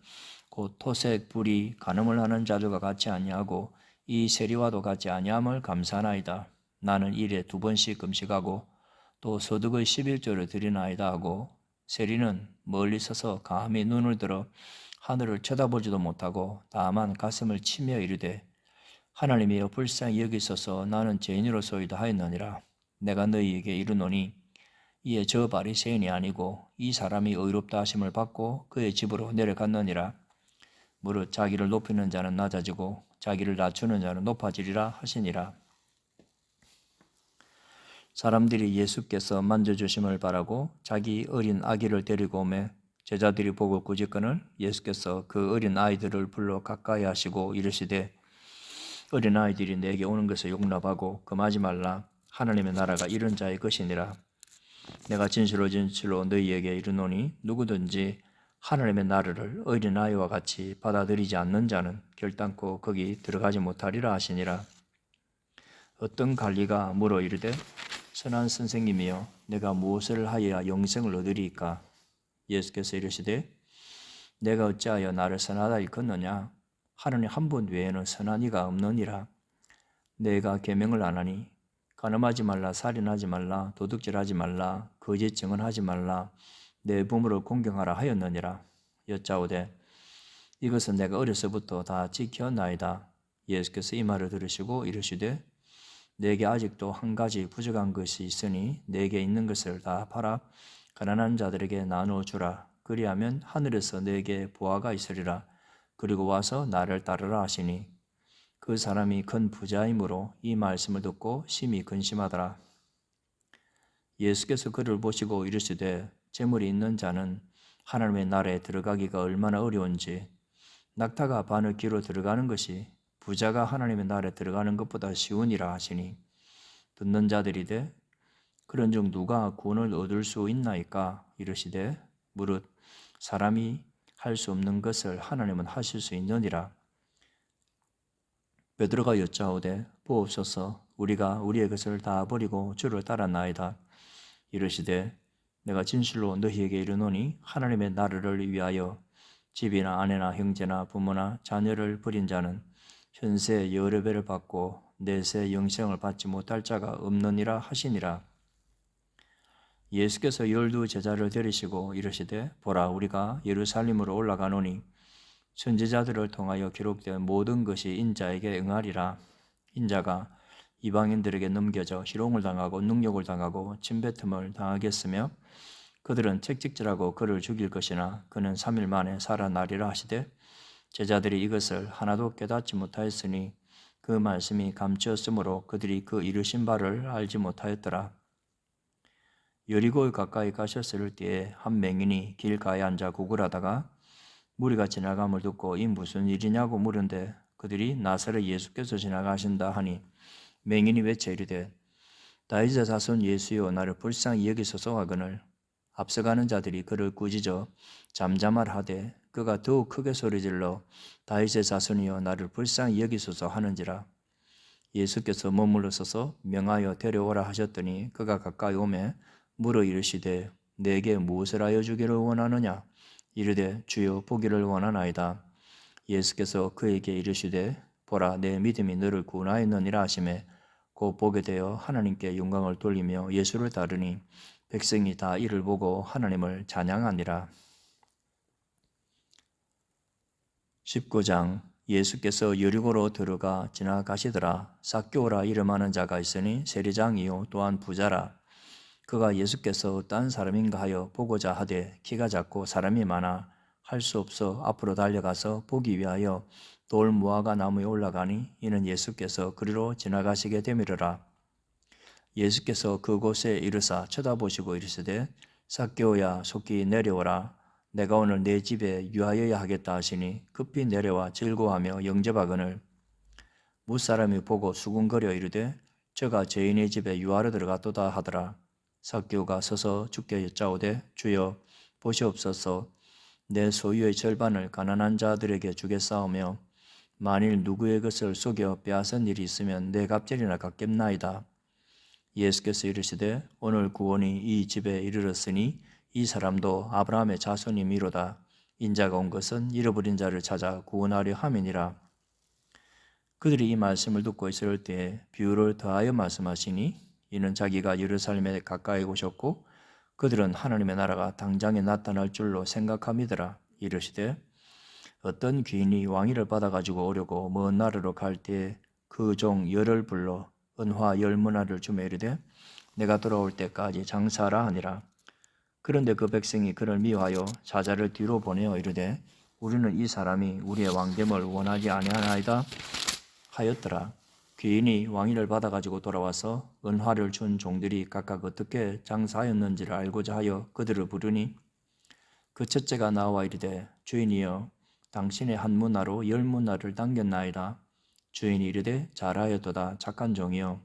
[SPEAKER 1] 곧 토색, 불의, 간음을 하는 자들과 같이 아니하고 이 세리와도 같이 아니함을 감사하나이다. 나는 일에 2번씩 금식하고 또 소득의 11조를 드리나이다 하고 세리는 멀리 서서 감히 눈을 들어 하늘을 쳐다보지도 못하고 다만 가슴을 치며 이르되 하나님이여 불쌍히 여기소서 나는 죄인으로소이다 하였느니라. 내가 너희에게 이르노니 이에 저 바리새인이 아니고 이 사람이 의롭다 하심을 받고 그의 집으로 내려갔느니라. 무릇 자기를 높이는 자는 낮아지고 자기를 낮추는 자는 높아지리라 하시니라. 사람들이 예수께서 만져주심을 바라고 자기 어린 아기를 데리고 오매 제자들이 보고 꾸짖거늘 예수께서 그 어린 아이들을 불러 가까이 하시고 이르시되 어린 아이들이 내게 오는 것을 용납하고 금하지 말라. 하나님의 나라가 이런 자의 것이니라. 내가 진실로 너희에게 이르노니 누구든지 하나님의 나라를 어린아이와 같이 받아들이지 않는 자는 결단코 거기 들어가지 못하리라 하시니라. 어떤 관리가 물어 이르되 선한 선생님이여 내가 무엇을 하여야 영생을 얻으리이까? 예수께서 이르시되 내가 어찌하여 나를 선하다 일컫느냐? 하나님 한 분 외에는 선한 이가 없느니라. 내가 계명을 안 하니 간음하지 말라, 살인하지 말라, 도둑질하지 말라, 거짓 증언하지 말라, 내 부모를 공경하라 하였느니라. 여짜오되 이것은 내가 어려서부터 다 지켰나이다. 예수께서 이 말을 들으시고 이르시되 내게 아직도 한 가지 부족한 것이 있으니 내게 있는 것을 다 팔아 가난한 자들에게 나누어 주라. 그리하면 하늘에서 내게 보화가 있으리라. 그리고 와서 나를 따르라 하시니 그 사람이 큰 부자이므로 이 말씀을 듣고 심히 근심하더라. 예수께서 그를 보시고 이르시되 재물이 있는 자는 하나님의 나라에 들어가기가 얼마나 어려운지 낙타가 바늘 귀로 들어가는 것이 부자가 하나님의 나라에 들어가는 것보다 쉬우니라 하시니 듣는 자들이 되 그런즉 누가 구원을 얻을 수 있나이까? 이르시되 무릇 사람이 할 수 없는 것을 하나님은 하실 수 있느니라. 베드로가 여짜오되 보옵소서 우리가 우리의 것을 다 버리고 주를 따랐나이다. 이르시되 내가 진실로 너희에게 이르노니 하나님의 나라를 위하여 집이나 아내나 형제나 부모나 자녀를 버린 자는 현세 여러 배를 받고 내세 영생을 받지 못할 자가 없느니라 하시니라. 예수께서 12 제자를 데리시고 이르시되 보라 우리가 예루살렘으로 올라가노니 선지자들을 통하여 기록된 모든 것이 인자에게 응하리라. 인자가 이방인들에게 넘겨져 희롱을 당하고 능욕을 당하고 침뱉음을 당하겠으며 그들은 책찍질하고 그를 죽일 것이나 그는 3일 만에 살아나리라 하시되 제자들이 이것을 하나도 깨닫지 못하였으니 그 말씀이 감추었으므로 그들이 그 이르신 바를 알지 못하였더라. 여리고에 가까이 가셨을 때에 한 맹인이 길가에 앉아 구걸하다가 무리가 지나감을 듣고 이 무슨 일이냐고 물은데 그들이 나사렛 예수께서 지나가신다 하니 맹인이 외쳐 이르되 다윗의 자손 예수여 나를 불쌍히 여기소서 하거늘 앞서가는 자들이 그를 꾸짖어 잠잠하라 하되 그가 더욱 크게 소리질러 다윗의 자손이여 나를 불쌍히 여기소서 하는지라. 예수께서 머물러 서서 명하여 데려오라 하셨더니 그가 가까이 오매 물어 이르시되 내게 무엇을 하여 주기를 원하느냐? 이르되 주여 보기를 원하나이다. 예수께서 그에게 이르시되 보라 내 믿음이 너를 구원하였느니라 하시매 곧 보게 되어 하나님께 영광을 돌리며 예수를 따르니 백성이 다 이를 보고 하나님을 찬양하니라. 19장 예수께서 여리고로 들어가 지나가시더라. 삭개오라 이름하는 자가 있으니 세리장이요 또한 부자라. 그가 예수께서 어떠한 사람인가 하여 보고자 하되 키가 작고 사람이 많아 할 수 없어 앞으로 달려가서 보기 위하여 돌 무화과 나무에 올라가니 이는 예수께서 그리로 지나가시게 되밀어라. 예수께서 그곳에 이르사 쳐다보시고 이르시되 삭개오야 속히 내려오라. 내가 오늘 내 집에 유하여야 하겠다 하시니 급히 내려와 즐거워하며 영접하거늘 무사람이 보고 수군거려 이르되 저가 죄인의 집에 유하러 들어갔도다 하더라. 삭개오가 서서 주께 여짜오되 주여 보시옵소서 내 소유의 절반을 가난한 자들에게 주겠사오며 만일 누구의 것을 속여 빼앗은 일이 있으면 내 갑절이나 갚겠나이다. 예수께서 이르시되 오늘 구원이 이 집에 이르렀으니 이 사람도 아브라함의 자손이미로다. 인자가 온 것은 잃어버린 자를 찾아 구원하려 함이니라. 그들이 이 말씀을 듣고 있을 때에 비유를 더하여 말씀하시니 이는 자기가 예루살렘에 가까이 오셨고 그들은 하나님의 나라가 당장에 나타날 줄로 생각함이더라. 이르시되 어떤 귀인이 왕위를 받아가지고 오려고 먼 나라로 갈 때에 그 종 열을 불러 은화 10문화를 주며 이르되 내가 돌아올 때까지 장사하라 하니라. 그런데 그 백성이 그를 미워하여 사자를 뒤로 보내어 이르되 우리는 이 사람이 우리의 왕됨을 원하지 아니하나이다 하였더라. 귀인이 왕위를 받아가지고 돌아와서 은화를 준 종들이 각각 어떻게 장사하였는지를 알고자 하여 그들을 부르니 그 첫째가 나와 이르되 주인이여 당신의 한 문화로 10문화를 당겼나이다. 주인이 이르되 잘하였도다 착한 종이여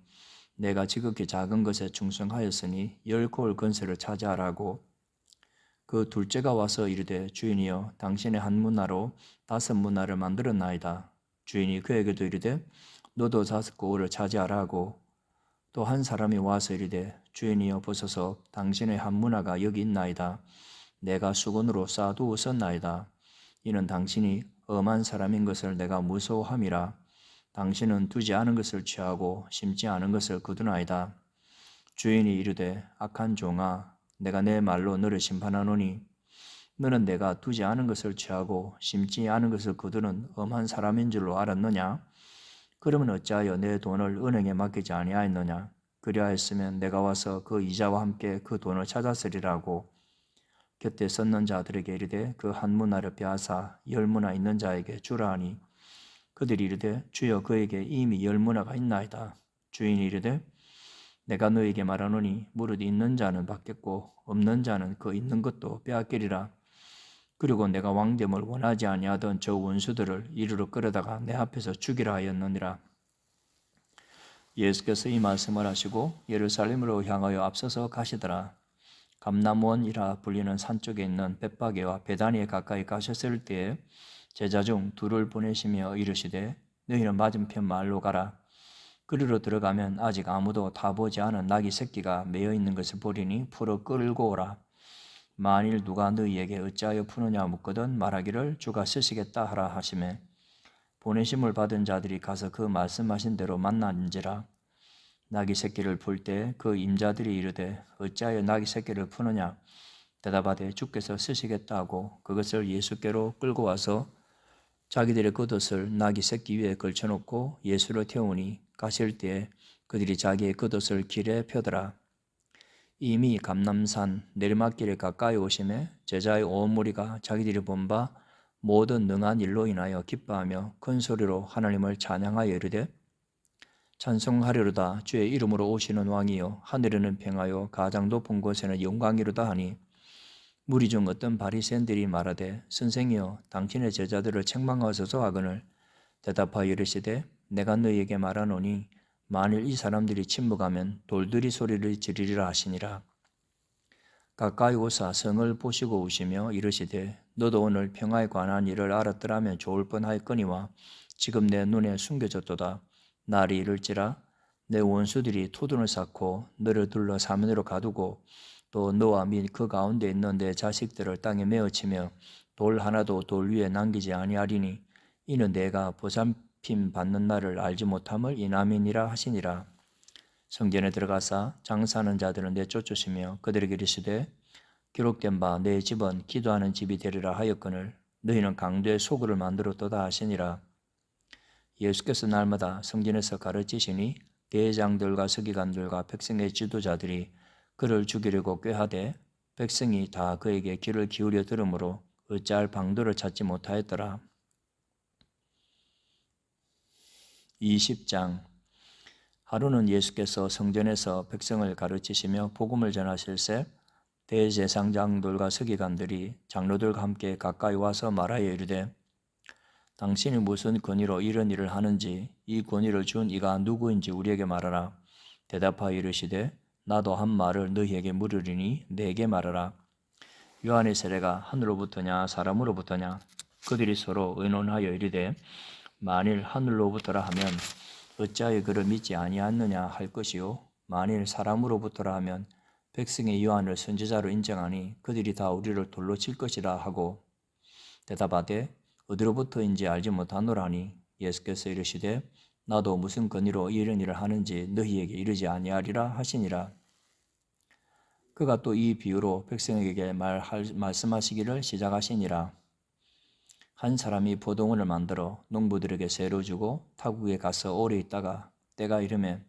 [SPEAKER 1] 내가 지극히 작은 것에 충성하였으니 10고을 건세를 차지하라고. 그 둘째가 와서 이르되 주인이여 당신의 한 문화로 5문화를 만들었나이다. 주인이 그에게도 이르되 너도 5고을을 차지하라고. 또 한 사람이 와서 이르되 주인이여 보소서 당신의 한 문화가 여기 있나이다. 내가 수건으로 쌓아두었었나이다. 이는 당신이 엄한 사람인 것을 내가 무서워함이라. 당신은 두지 않은 것을 취하고 심지 않은 것을 거두나이다. 주인이 이르되 악한 종아 내가 내 말로 너를 심판하노니 너는 내가 두지 않은 것을 취하고 심지 않은 것을 거두는 엄한 사람인 줄로 알았느냐? 그러면 어찌하여 내 돈을 은행에 맡기지 아니하였느냐? 그리하였으면 내가 와서 그 이자와 함께 그 돈을 찾았으리라고. 곁에 섰는 자들에게 이르되 그 한 문화를 빼앗아 10문화 있는 자에게 주라 하니 그들이 이르되 주여 그에게 이미 10문화가 있나이다. 주인이 이르되 내가 너에게 말하노니 무릇 있는 자는 받겠고 없는 자는 그 있는 것도 빼앗기리라. 그리고 내가 왕됨을 원하지 아니하던 저 원수들을 이리로 끌어다가 내 앞에서 죽이라 하였느니라. 예수께서 이 말씀을 하시고 예루살렘으로 향하여 앞서서 가시더라. 감람원이라 불리는 산 쪽에 있는 벳바게와 베다니에 가까이 가셨을 때에 제자 중 둘을 보내시며 이르시되 너희는 맞은편 마을로 가라. 그리로 들어가면 아직 아무도 타보지 않은 나귀 새끼가 매여 있는 것을 보리니 풀어 끌고 오라. 만일 누가 너희에게 어찌하여 푸느냐 묻거든 말하기를 주가 쓰시겠다 하라 하시매 보내심을 받은 자들이 가서 그 말씀하신 대로 만난지라. 나귀 새끼를 풀 때 그 임자들이 이르되 어찌하여 나귀 새끼를 푸느냐 대답하되 주께서 쓰시겠다 하고 그것을 예수께로 끌고 와서 자기들의 겉옷을 나귀 새끼 위에 걸쳐놓고 예수를 태우니 가실 때에 그들이 자기의 겉옷을 길에 펴더라. 이미 감람산 내리막길에 가까이 오심에 제자의 온 무리가 자기들이 본 바 모든 능한 일로 인하여 기뻐하며 큰 소리로 하나님을 찬양하여 이르되 찬송하리로다 주의 이름으로 오시는 왕이요 하늘에는 평하여 가장 높은 곳에는 영광이로다 하니 무리 중 어떤 바리새인들이 말하되 선생이여 당신의 제자들을 책망하소서 하거늘 대답하여 이르시되 내가 너희에게 말하노니 만일 이 사람들이 침묵하면 돌들이 소리를 지르리라 하시니라. 가까이 오사 성을 보시고 우시며 이르시되 너도 오늘 평화에 관한 일을 알았더라면 좋을 뻔하였거니와 지금 내 눈에 숨겨졌도다. 날이 이를지라 내 원수들이 토둔을 쌓고 너를 둘러 사면으로 가두고 또 너와 및 그 가운데 있는 내 자식들을 땅에 메어치며 돌 하나도 돌 위에 남기지 아니하리니 이는 내가 보살핌 받는 날을 알지 못함을 인함이니라 하시니라. 성전에 들어가사 장사하는 자들은 내쫓으시며 그들에게 이르시되 기록된 바 내 집은 기도하는 집이 되리라 하였거늘 너희는 강도의 소굴을 만들었도다 하시니라. 예수께서 날마다 성전에서 가르치시니 대장들과 서기관들과 백성의 지도자들이 그를 죽이려고 꾀하되 백성이 다 그에게 귀를 기울여 들으므로 어찌할 방도를 찾지 못하였더라. 20장. 하루는 예수께서 성전에서 백성을 가르치시며 복음을 전하실새 대제사장들과 서기관들이 장로들과 함께 가까이 와서 말하여 이르되 당신이 무슨 권위로 이런 일을 하는지 이 권위를 준 이가 누구인지 우리에게 말하라. 대답하여 이르시되 나도 한 말을 너희에게 물으리니 내게 말하라. 요한의 세례가 하늘로부터냐 사람으로부터냐? 그들이 서로 의논하여 이르되 만일 하늘로부터라 하면 어찌하여 그를 믿지 아니하느냐 할 것이요 만일 사람으로부터라 하면 백성의 요한을 선지자로 인정하니 그들이 다 우리를 돌로 칠 것이라 하고 대답하되 어디로부터인지 알지 못하노라니 예수께서 이르시되 나도 무슨 권위로 이런 일을 하는지 너희에게 이르지 아니하리라 하시니라. 그가 또 이 비유로 백성에게 말씀하시기를 시작하시니라. 한 사람이 포도원을 만들어 농부들에게 세로 주고 타국에 가서 오래 있다가 때가 이르매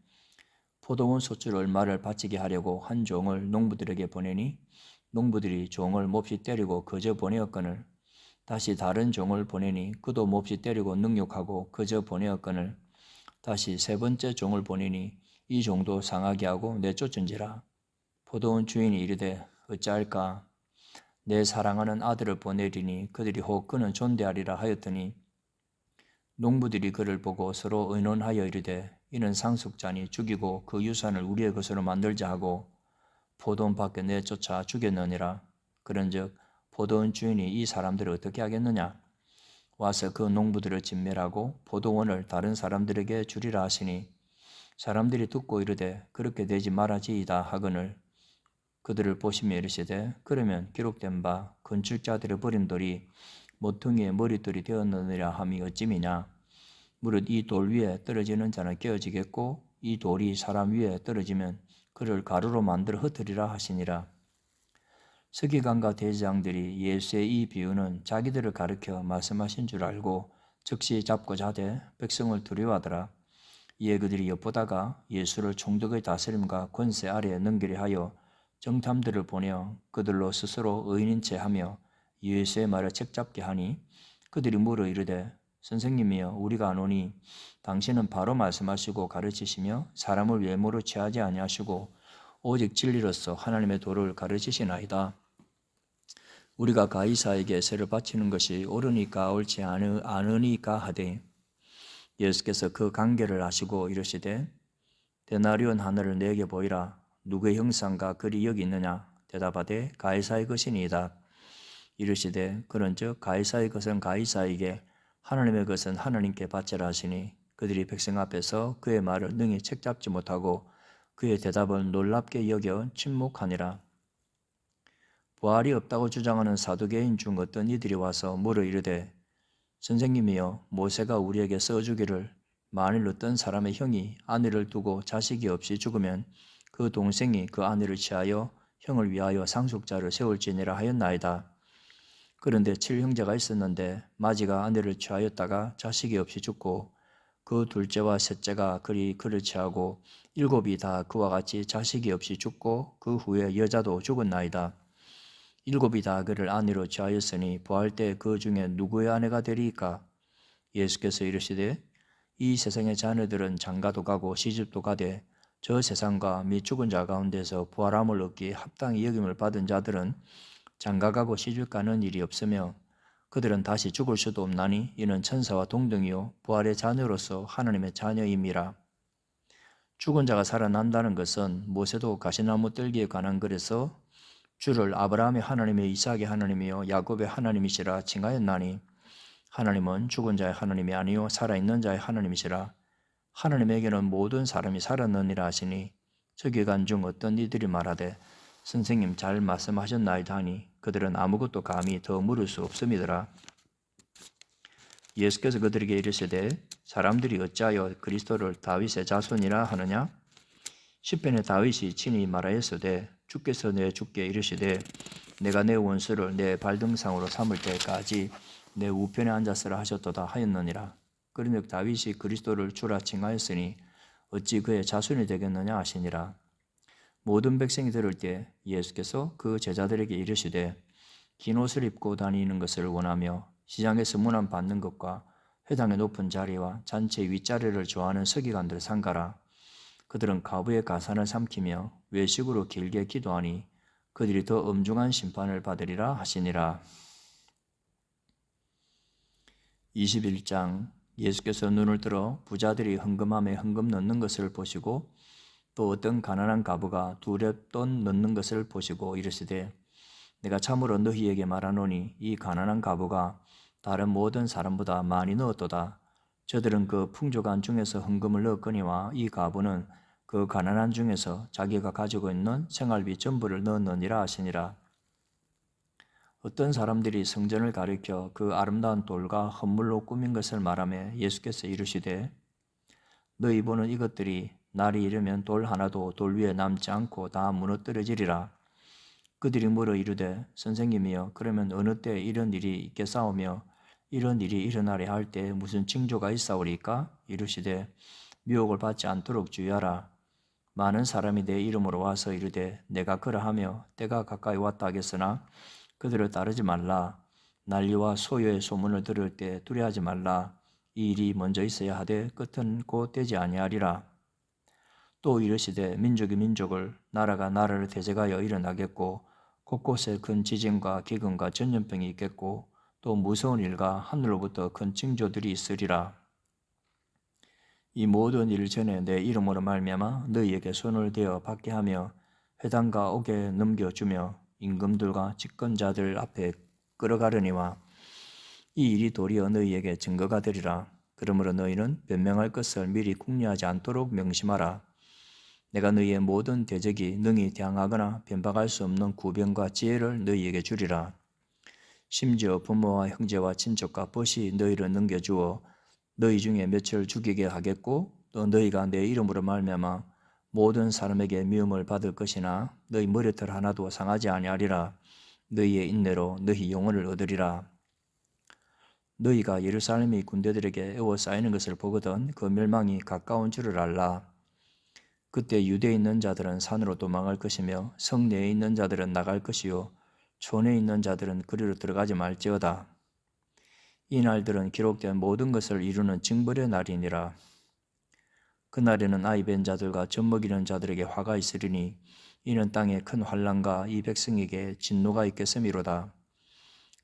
[SPEAKER 1] 포도원 소출 얼마를 바치게 하려고 한 종을 농부들에게 보내니 농부들이 종을 몹시 때리고 거저 보내었거늘 다시 다른 종을 보내니 그도 몹시 때리고 능욕하고 거저 보내었거늘 다시 세 번째 종을 보내니 이 종도 상하게 하고 내쫓은지라. 포도원 주인이 이르되 어찌할까 내 사랑하는 아들을 보내리니 그들이 혹 그는 존대하리라 하였더니 농부들이 그를 보고 서로 의논하여 이르되 이는 상속자니 죽이고 그 유산을 우리의 것으로 만들자 하고 포도원 밖에 내쫓아 죽였느니라. 그런즉 포도원 주인이 이 사람들을 어떻게 하겠느냐? 와서 그 농부들을 진멸하고 포도원을 다른 사람들에게 주리라 하시니 사람들이 듣고 이르되 그렇게 되지 말아지이다 하거늘 그들을 보시며 이르시되 그러면 기록된 바 건축자들의 버린 돌이 모퉁이의 머릿돌이 되었느니라 함이 어찌미냐? 무릇 이 돌 위에 떨어지는 자는 깨어지겠고 이 돌이 사람 위에 떨어지면 그를 가루로 만들어 흩으리라 하시니라. 서기관과 대제사장들이 예수의 이 비유는 자기들을 가르쳐 말씀하신 줄 알고 즉시 잡고자 하되 백성을 두려워하더라. 이에 그들이 엿보다가 예수를 총독의 다스림과 권세 아래에 넘기려 하여 정탐들을 보내어 그들로 스스로 의인인 채 하며 예수의 말을 책잡게 하니 그들이 물어 이르되 선생님이여 우리가 아노니 당신은 바로 말씀하시고 가르치시며 사람을 외모로 취하지 아니하시고 오직 진리로서 하나님의 도를 가르치시나이다. 우리가 가이사에게 세를 바치는 것이 옳으니까 옳지 않으니까 하되 예수께서 그 관계를 아시고 이르시되 데나리온 하나를 내게 보이라. 누구의 형상과 글이 여기 있느냐? 대답하되 가이사의 것이니이다. 이르시되 그런즉 가이사의 것은 가이사에게 하나님의 것은 하나님께 바치라 하시니 그들이 백성 앞에서 그의 말을 능히 책잡지 못하고 그의 대답을 놀랍게 여겨 침묵하니라. 부활이 없다고 주장하는 사두개인 중 어떤 이들이 와서 물어 이르되 선생님이여 모세가 우리에게 써주기를 만일 어떤 사람의 형이 아내를 두고 자식이 없이 죽으면 그 동생이 그 아내를 취하여 형을 위하여 상속자를 세울지니라 하였나이다. 그런데 7형제가 있었는데 마지가 아내를 취하였다가 자식이 없이 죽고 그 둘째와 셋째가 그를 취하고 7이 다 그와 같이 자식이 없이 죽고 그 후에 여자도 죽었나이다. 7이 다 그를 아내로 취하였으니 부활 때 그 중에 누구의 아내가 되리이까? 예수께서 이르시되 이 세상의 자녀들은 장가도 가고 시집도 가되 저 세상과 및 죽은 자 가운데서 부활함을 얻기 합당히 여김을 받은 자들은 장가가고 시집 가는 일이 없으며 그들은 다시 죽을 수도 없나니 이는 천사와 동등이요 부활의 자녀로서 하나님의 자녀임이라. 죽은 자가 살아난다는 것은 모세도 가시나무 뜰기에 관한 글에서 주를 아브라함의 하나님의 이삭의 하나님이요 야곱의 하나님이시라 칭하였나니 하나님은 죽은 자의 하나님이 아니요 살아있는 자의 하나님이시라. 하나님에게는 모든 사람이 살았느니라 하시니 서기관 중 어떤 이들이 말하되 선생님 잘 말씀하셨나이다 하니 그들은 아무것도 감히 더 물을 수 없음이더라. 예수께서 그들에게 이르시되 사람들이 어찌하여 그리스도를 다윗의 자손이라 하느냐? 시편에 다윗이 친히 말하였으되 주께서 내 주께 이르시되 내가 내 원수를 내 발등상으로 삼을 때까지 내 우편에 앉았으라 하셨도다 하였느니라. 그런즉 다윗이 그리스도를 주라 칭하였으니 어찌 그의 자손이 되겠느냐 하시니라. 모든 백성이 들을 때 예수께서 그 제자들에게 이르시되 긴 옷을 입고 다니는 것을 원하며 시장에서 문안 받는 것과 회당의 높은 자리와 잔치 윗자리를 좋아하는 서기관들을 삼가라. 그들은 가부의 가산을 삼키며 외식으로 길게 기도하니 그들이 더 엄중한 심판을 받으리라 하시니라. 21장. 예수께서 눈을 들어 부자들이 헌금함에 헌금 넣는 것을 보시고 또 어떤 가난한 가부가 두 렙돈 넣는 것을 보시고 이르시되 내가 참으로 너희에게 말하노니 이 가난한 가부가 다른 모든 사람보다 많이 넣었도다. 저들은 그 풍족한 중에서 헌금을 넣었거니와 이 가부는 그 가난한 중에서 자기가 가지고 있는 생활비 전부를 넣었느니라 하시니라. 어떤 사람들이 성전을 가리켜 그 아름다운 돌과 헌물로 꾸민 것을 말하며 예수께서 이르시되 너희 보는 이것들이 날이 이르면 돌 하나도 돌 위에 남지 않고 다 무너뜨려지리라. 그들이 물어 이르되 선생님이여 그러면 어느 때 이런 일이 있겠사오며 이런 일이 일어나려 할 때 무슨 징조가 있사오리까? 이르시되 미혹을 받지 않도록 주의하라. 많은 사람이 내 이름으로 와서 이르되 내가 그러하며 때가 가까이 왔다 하겠으나 그들을 따르지 말라. 난리와 소요의 소문을 들을 때 두려워하지 말라. 이 일이 먼저 있어야 하되 끝은 곧 되지 아니하리라. 또 이르시되 민족이 민족을 나라가 나라를 대적하여 일어나겠고 곳곳에 큰 지진과 기근과 전염병이 있겠고 또 무서운 일과 하늘로부터 큰 징조들이 있으리라. 이 모든 일 전에 내 이름으로 말미암아 너희에게 손을 대어 받게 하며 회당과 옥에 넘겨주며 임금들과 집권자들 앞에 끌어가려니와 이 일이 도리어 너희에게 증거가 되리라. 그러므로 너희는 변명할 것을 미리 궁리하지 않도록 명심하라. 내가 너희의 모든 대적이 능히 대항하거나 변박할 수 없는 구변과 지혜를 너희에게 주리라. 심지어 부모와 형제와 친척과 벗이 너희를 넘겨주어 너희 중에 몇을 죽이게 하겠고 또 너희가 내 이름으로 말미암아 모든 사람에게 미움을 받을 것이나 너희 머리털 하나도 상하지 아니하리라. 너희의 인내로 너희 영혼을 얻으리라. 너희가 예루살렘이 군대들에게 에워싸이는 것을 보거든 그 멸망이 가까운 줄을 알라. 그때 유대에 있는 자들은 산으로 도망할 것이며 성내에 있는 자들은 나갈 것이요 촌에 있는 자들은 그리로 들어가지 말지어다. 이 날들은 기록된 모든 것을 이루는 징벌의 날이니라. 그날에는 아이 벤 자들과 젖먹이는 자들에게 화가 있으리니 이는 땅에 큰 환난과 이 백성에게 진노가 있겠음이로다.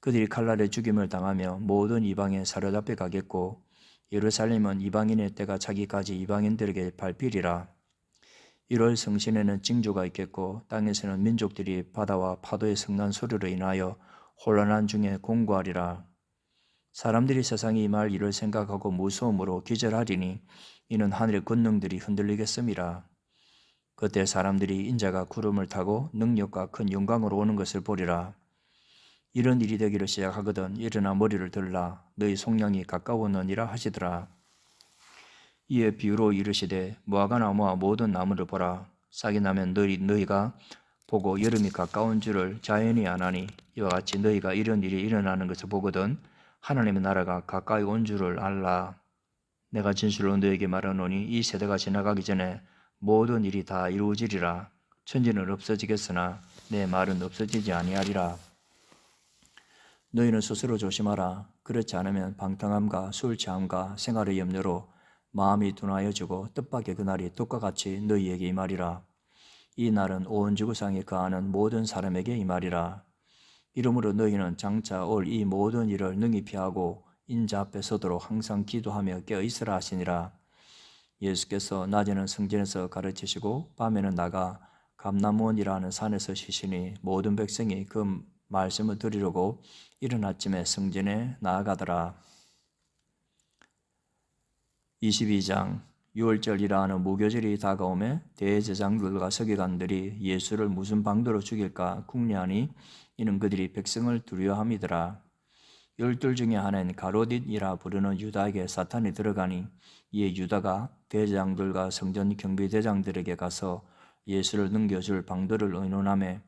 [SPEAKER 1] 그들이 칼날에 죽임을 당하며 모든 이방에 사로잡혀 가겠고 예루살렘은 이방인의 때가 차기까지 이방인들에게 밟히리라. 1월 성신에는 징조가 있겠고 땅에서는 민족들이 바다와 파도의 성난 소리로 인하여 혼란한 중에 공고하리라. 사람들이 세상에 임할 일을 생각하고 무서움으로 기절하리니 이는 하늘의 권능들이 흔들리겠음이라. 그때 사람들이 인자가 구름을 타고 능력과 큰 영광으로 오는 것을 보리라. 이런 일이 되기를 시작하거든 일어나 머리를 들라. 너희 속량이 가까웠느니라 하시더라. 이에 비유로 이르시되 무화과 나무와 모든 나무를 보라. 싹이 나면 너희가 보고 여름이 가까운 줄을 자연히 아나니 이와 같이 너희가 이런 일이 일어나는 것을 보거든 하나님의 나라가 가까이 온 줄을 알라. 내가 진실로 너에게 말하노니 이 세대가 지나가기 전에 모든 일이 다 이루어지리라. 천지는 없어지겠으나 내 말은 없어지지 아니하리라. 너희는 스스로 조심하라. 그렇지 않으면 방탕함과 술 취함과 생활의 염려로 마음이 둔하여지고 뜻밖의 그날이 독과 같이 너희에게 임하리라. 이 날은 온 지구상에 거하는 모든 사람에게 임하리라. 이러므로 너희는 장차 올 이 모든 일을 능히 피하고 인자 앞에 서도록 항상 기도하며 깨어있으라 하시니라. 예수께서 낮에는 성전에서 가르치시고 밤에는 나가 감람원이라 하는 산에서 쉬시니 모든 백성이 그 말씀을 들으려고 이른 아침에 성전에 나아가더라. 22장. 유월절이라 하는 무교절이 다가오매 대제사장들과 서기관들이 예수를 무슨 방도로 죽일까 궁리하니 이는 그들이 백성을 두려워함이더라. 12 중에 하나인 가로딧이라 부르는 유다에게 사탄이 들어가니 이에 유다가 대제사장들과 성전 경비대장들에게 가서 예수를 넘겨줄 방도를 의논하며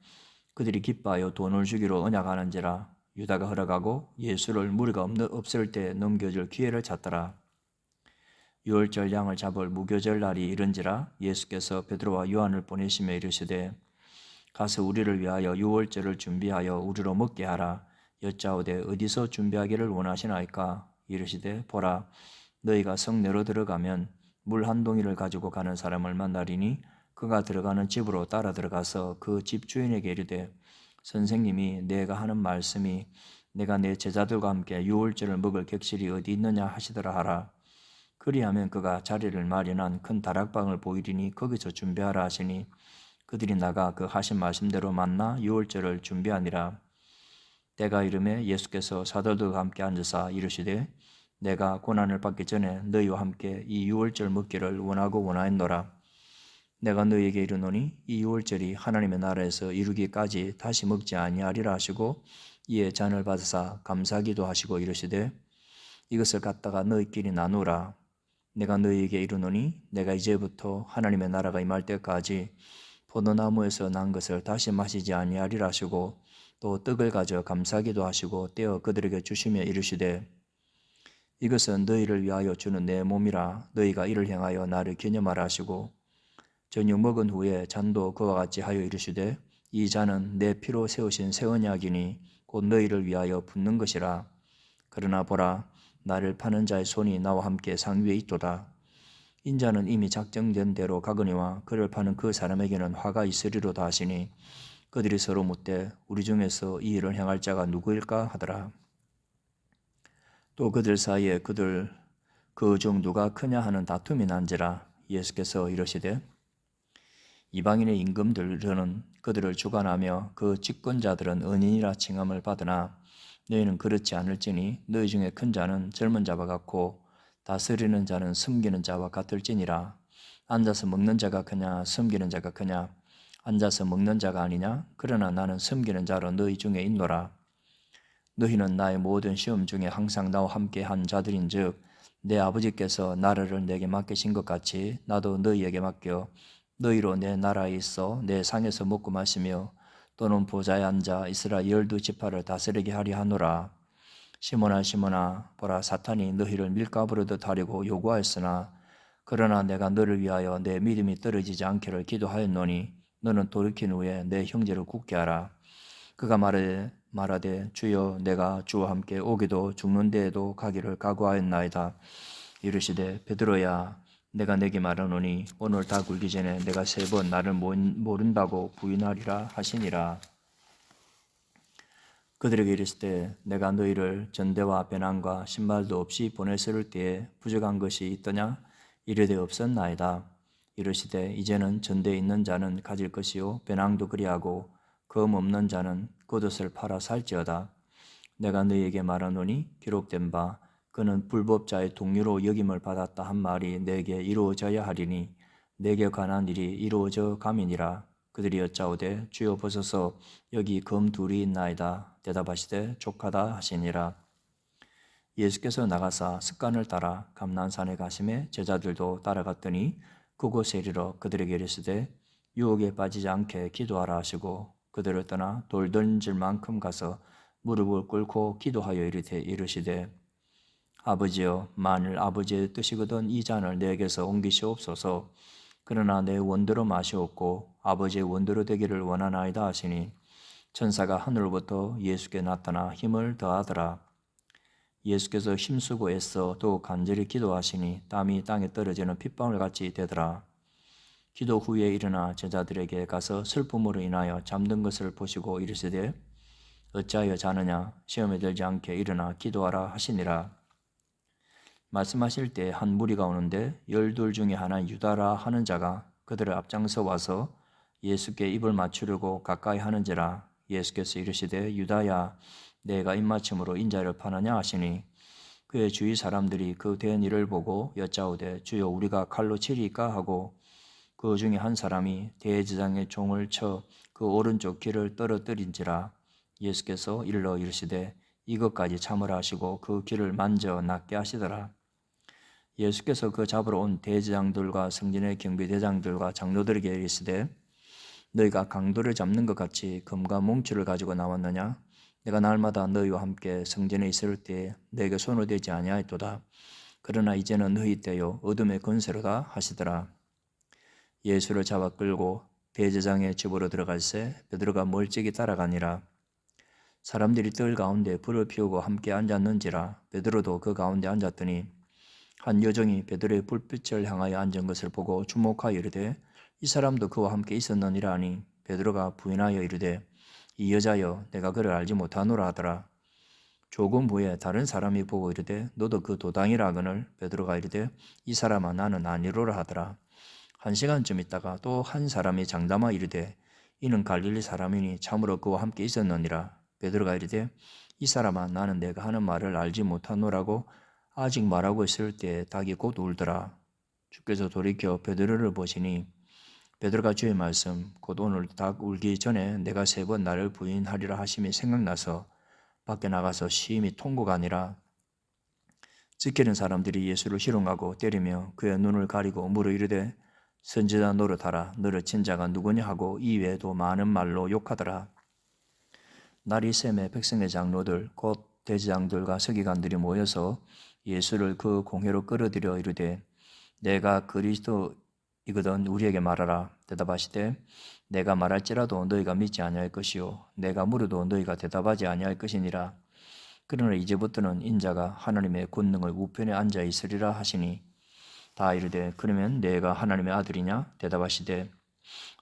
[SPEAKER 1] 그들이 기뻐하여 돈을 주기로 언약하는지라. 유다가 허락하고 예수를 무리가 없을 때 넘겨줄 기회를 찾더라. 유월절 양을 잡을 무교절 날이 이른지라 예수께서 베드로와 요한을 보내시며 이르시되 가서 우리를 위하여 유월절을 준비하여 우리로 먹게 하라. 여짜오되 어디서 준비하기를 원하시나이까? 이르시되 보라, 너희가 성내로 들어가면 물 한 동이를 가지고 가는 사람을 만나리니 그가 들어가는 집으로 따라 들어가서 그 집 주인에게 이르되 선생님이 내가 하는 말씀이 내가 내 제자들과 함께 유월절을 먹을 객실이 어디 있느냐 하시더라 하라. 그리하면 그가 자리를 마련한 큰 다락방을 보이리니 거기서 준비하라 하시니 그들이 나가 그 하신 말씀대로 만나 유월절을 준비하니라. 때가 이름에 예수께서 사도들과 함께 앉으사 이르시되 내가 고난을 받기 전에 너희와 함께 이 유월절 먹기를 원하고 원하였노라. 내가 너희에게 이르노니 이 유월절이 하나님의 나라에서 이루기까지 다시 먹지 아니하리라 하시고 이에 잔을 받으사 감사기도 하시고 이르시되 이것을 갖다가 너희끼리 나누라. 내가 너희에게 이르노니 내가 이제부터 하나님의 나라가 임할 때까지 포도나무에서 난 것을 다시 마시지 아니하리라 하시고 또 떡을 가져 감사기도 하시고 떼어 그들에게 주시며 이르시되 이것은 너희를 위하여 주는 내 몸이라. 너희가 이를 행하여 나를 기념하라 하시고 저녁 먹은 후에 잔도 그와 같이 하여 이르시되 이 잔은 내 피로 세우신 새 언약이니 곧 너희를 위하여 붓는 것이라. 그러나 보라, 나를 파는 자의 손이 나와 함께 상 위에 있도다. 인자는 이미 작정된 대로 가거니와 그를 파는 그 사람에게는 화가 있으리로다 하시니 그들이 서로 묻되 우리 중에서 이 일을 행할 자가 누구일까 하더라. 또 그들 사이에 그 중 누가 크냐 하는 다툼이 난지라. 예수께서 이르시되 이방인의 임금들은 그들을 주관하며 그 집권자들은 은인이라 칭함을 받으나 너희는 그렇지 않을지니 너희 중에 큰 자는 젊은 자와 같고 다스리는 자는 섬기는 자와 같을지니라. 앉아서 먹는 자가 크냐 섬기는 자가 크냐? 앉아서 먹는 자가 아니냐? 그러나 나는 섬기는 자로 너희 중에 있노라. 너희는 나의 모든 시험 중에 항상 나와 함께 한 자들인즉 내 아버지께서 나라를 내게 맡기신 것 같이 나도 너희에게 맡겨 너희로 내 나라에 있어 내 상에서 먹고 마시며 또는 보좌에 앉아 이스라엘 12지파를 다스리게 하려 하노라. 시몬아 시몬아 보라, 사탄이 너희를 밀가부르듯 하려고 요구하였으나 그러나 내가 너를 위하여 내 믿음이 떨어지지 않기를 기도하였노니 너는 돌이킨 후에 내 형제를 굳게 하라. 그가 말하되 주여 내가 주와 함께 오기도 죽는 데에도 가기를 각오하였나이다. 이르시되 베드로야 내가 내게 말하노니 오늘 다 굴기 전에 내가 3번 나를 모른다고 부인하리라 하시니라. 그들에게 이르시되 내가 너희를 전대와 배낭과 신발도 없이 보냈을 때에 부족한 것이 있더냐? 이르되 없었나이다. 이르시되 이제는 전대에 있는 자는 가질 것이요 배낭도 그리하고 검 없는 자는 겉옷을 팔아 살지어다. 내가 너희에게 말하노니 기록된 바 그는 불법자의 동료로 여김을 받았다 한 말이 내게 이루어져야 하리니 내게 관한 일이 이루어져 가미니라. 그들이 여짜오되 주여 보소서 여기 검 둘이 있나이다. 대답하시되 족하다 하시니라. 예수께서 나가사 습관을 따라 감난산에 가심에 제자들도 따라갔더니 그곳에 이르러 그들에게 이르시되 유혹에 빠지지 않게 기도하라 하시고 그들을 떠나 돌 던질 만큼 가서 무릎을 꿇고 기도하여 이르시되 아버지여 만일 아버지의 뜻이거든 이 잔을 내게서 옮기시옵소서. 그러나 내 원대로 마시옵고 아버지의 원대로 되기를 원하나이다 하시니 천사가 하늘로부터 예수께 나타나 힘을 더하더라. 예수께서 힘쓰고 애써 또 간절히 기도하시니 땀이 땅에 떨어지는 핏방울 같이 되더라. 기도 후에 일어나 제자들에게 가서 슬픔으로 인하여 잠든 것을 보시고 이르시되 어찌하여 자느냐? 시험에 들지 않게 일어나 기도하라 하시니라. 말씀하실 때 한 무리가 오는데 12 중에 하나 유다라 하는 자가 그들을 앞장서 와서 예수께 입을 맞추려고 가까이 하는지라. 예수께서 이르시되 유다야 내가 입맞춤으로 인자를 파느냐 하시니 그의 주위 사람들이 그 된 일을 보고 여짜오되 주여 우리가 칼로 치리까 하고 그 중에 한 사람이 대제사장의 종을 쳐 그 오른쪽 귀를 떨어뜨린지라. 예수께서 일러 이르시되 이것까지 참으라 하시고 그 귀를 만져 낫게 하시더라. 예수께서 그 잡으러 온 대제사장들과 성전의 경비대장들과 장로들에게 이르시되 너희가 강도를 잡는 것 같이 검과 몽추를 가지고 나왔느냐? 내가 날마다 너희와 함께 성전에 있을 때 내게 손을 대지 아니하였도다. 그러나 이제는 너희 때요 어둠의 권세로다 하시더라. 예수를 잡아 끌고 대제장의 집으로 들어갈새 베드로가 멀찍이 따라가니라. 사람들이 뜰 가운데 불을 피우고 함께 앉았는지라. 베드로도 그 가운데 앉았더니 한 여종이 베드로의 불빛을 향하여 앉은 것을 보고 주목하여 이르되 이 사람도 그와 함께 있었느니라 하니 베드로가 부인하여 이르되 이 여자여 내가 그를 알지 못하노라 하더라. 조금 후에 다른 사람이 보고 이르되 너도 그 도당이라 하거늘 베드로가 이르되 이 사람아 나는 아니로라 하더라. 1시간쯤 있다가 또 한 사람이 장담하여 이르되 이는 갈릴리 사람이니 참으로 그와 함께 있었느니라. 베드로가 이르되 이 사람아 나는 내가 하는 말을 알지 못하노라고 아직 말하고 있을 때 닭이 곧 울더라. 주께서 돌이켜 베드로를 보시니 베드로가 주의 말씀 곧 오늘 닭 울기 전에 내가 3번 나를 부인하리라 하심이 생각나서 밖에 나가서 심히 통곡 아니라. 지키는 사람들이 예수를 희롱하고 때리며 그의 눈을 가리고 물어 이르되 선지자 노릇하라 너를 친 자가 누구냐 하고 이외에도 많은 말로 욕하더라. 날이 샘에 백성의 장로들 곧 대제장들과 서기관들이 모여서 예수를 그 공회로 끌어들여 이르되 내가 그리스도이거든 우리에게 말하라. 대답하시되 내가 말할지라도 너희가 믿지 아니할 것이요 내가 물어도 너희가 대답하지 아니할 것이니라. 그러나 이제부터는 인자가 하나님의 권능의 우편에 앉아 있으리라 하시니 다 이르되 그러면 내가 하나님의 아들이냐? 대답하시되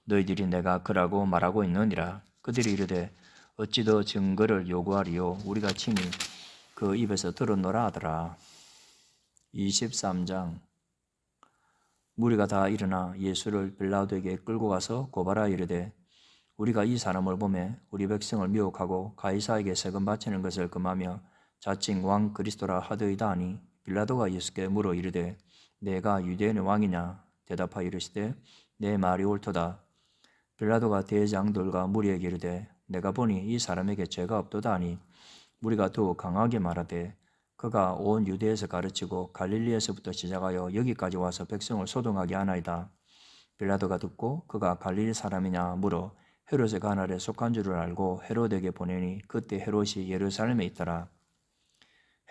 [SPEAKER 1] 너희들이 내가 그라고 말하고 있느니라. 그들이 이르되 어찌 더 증거를 요구하리요 우리가 친히 그 입에서 들었노라 하더라. 23장. 무리가 다 일어나 예수를 빌라도에게 끌고 가서 고발하여 이르되 우리가 이 사람을 보매 우리 백성을 미혹하고 가이사에게 세금 바치는 것을 금하며 자칭 왕 그리스도라 하더이다 하니 빌라도가 예수께 물어 이르되 내가 유대인의 왕이냐? 대답하여 이르시되 내 말이 옳도다. 빌라도가 대장들과 무리에게 이르되 내가 보니 이 사람에게 죄가 없도다 하니 무리가 더욱 강하게 말하되 그가 온 유대에서 가르치고 갈릴리에서부터 시작하여 여기까지 와서 백성을 소동하게 하나이다. 빌라도가 듣고 그가 갈릴리 사람이냐 물어 헤롯의 관할에 속한 줄을 알고 헤롯에게 보내니 그때 헤롯이 예루살렘에 있더라.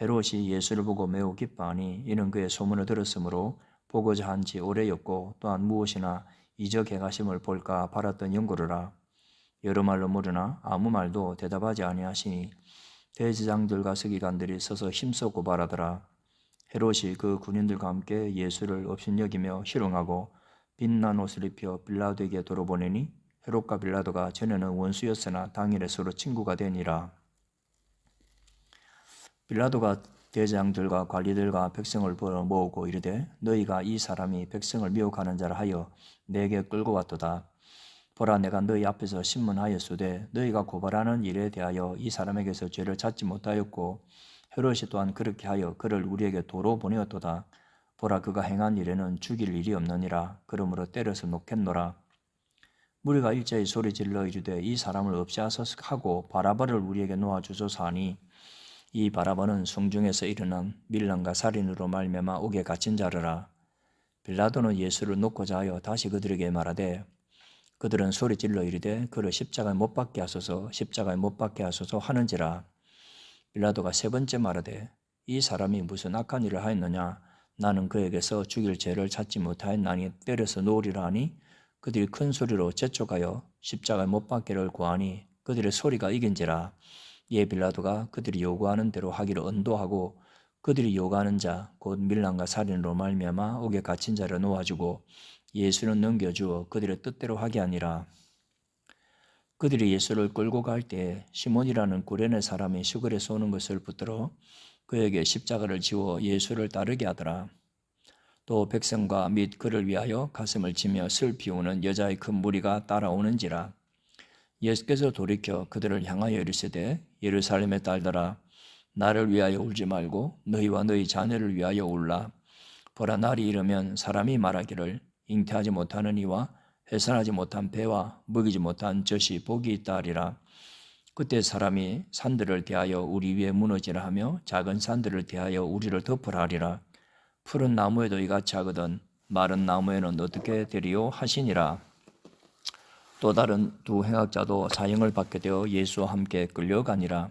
[SPEAKER 1] 헤롯이 예수를 보고 매우 기뻐하니 이는 그의 소문을 들었으므로 보고자 한 지 오래였고 또한 무엇이나 이적 행하심을 볼까 바랐던 연고로라. 여러 말로 물으나 아무 말도 대답하지 아니하시니 대제장들과 서기관들이 서서 힘써 고발하더라. 헤롯이 그 군인들과 함께 예수를 업신여기며 희롱하고 빛난 옷을 입혀 빌라도에게 돌아보내니 헤롯과 빌라도가 전에는 원수였으나 당일에 서로 친구가 되니라. 빌라도가 대장들과 관리들과 백성을 모으고 이르되 너희가 이 사람이 백성을 미혹하는 자라 하여 내게 끌고 왔도다. 보라 내가 너희 앞에서 신문하였으되 너희가 고발하는 일에 대하여 이 사람에게서 죄를 찾지 못하였고 헤롯이 또한 그렇게 하여 그를 우리에게 도로 보내었도다. 보라 그가 행한 일에는 죽일 일이 없느니라. 그러므로 때려서 놓겠노라. 무리가 일제히 소리질러 이르되 이 사람을 없이하소서 바라바를 우리에게 놓아주소서 하니 이 바라바는 성중에서 일어난 밀란과 살인으로 말미암아 옥에 갇힌 자르라. 빌라도는 예수를 놓고자 하여 다시 그들에게 말하되 그들은 소리질러 이르되 그를 십자가에 못 박게 하소서 십자가에 못 박게 하소서 하는지라. 빌라도가 3번째 말하되 이 사람이 무슨 악한 일을 하였느냐 나는 그에게서 죽일 죄를 찾지 못하였나니 때려서 놓으리라 하니 그들이 큰 소리로 재촉하여 십자가에 못 박기를 구하니 그들의 소리가 이긴지라. 이에 빌라도가 그들이 요구하는 대로 하기를 언도하고 그들이 요구하는 자 곧 밀란과 살인으로 말미암아 옥에 갇힌 자를 놓아주고 예수는 넘겨주어 그들의 뜻대로 하게 하니라. 그들이 예수를 끌고 갈 때 시몬이라는 구레네 사람이 시골에서 오는 것을 붙들어 그에게 십자가를 지워 예수를 따르게 하더라. 또 백성과 및 그를 위하여 가슴을 치며 슬피 우는 여자의 큰 무리가 따라오는지라. 예수께서 돌이켜 그들을 향하여 이르시되 예루살렘의 딸들아 나를 위하여 울지 말고 너희와 너희 자녀를 위하여 울라. 보라 날이 이르면 사람이 말하기를 잉태하지 못하는 이와 해산하지 못한 배와 먹이지 못한 젖이 복이 있다 하리라. 그때 사람이 산들을 대하여 우리 위에 무너지라 하며 작은 산들을 대하여 우리를 덮으라 하리라. 푸른 나무에도 이같이 하거든 마른 나무에는 어떻게 되리요 하시니라. 또 다른 두 행악자도 사형을 받게 되어 예수와 함께 끌려가니라.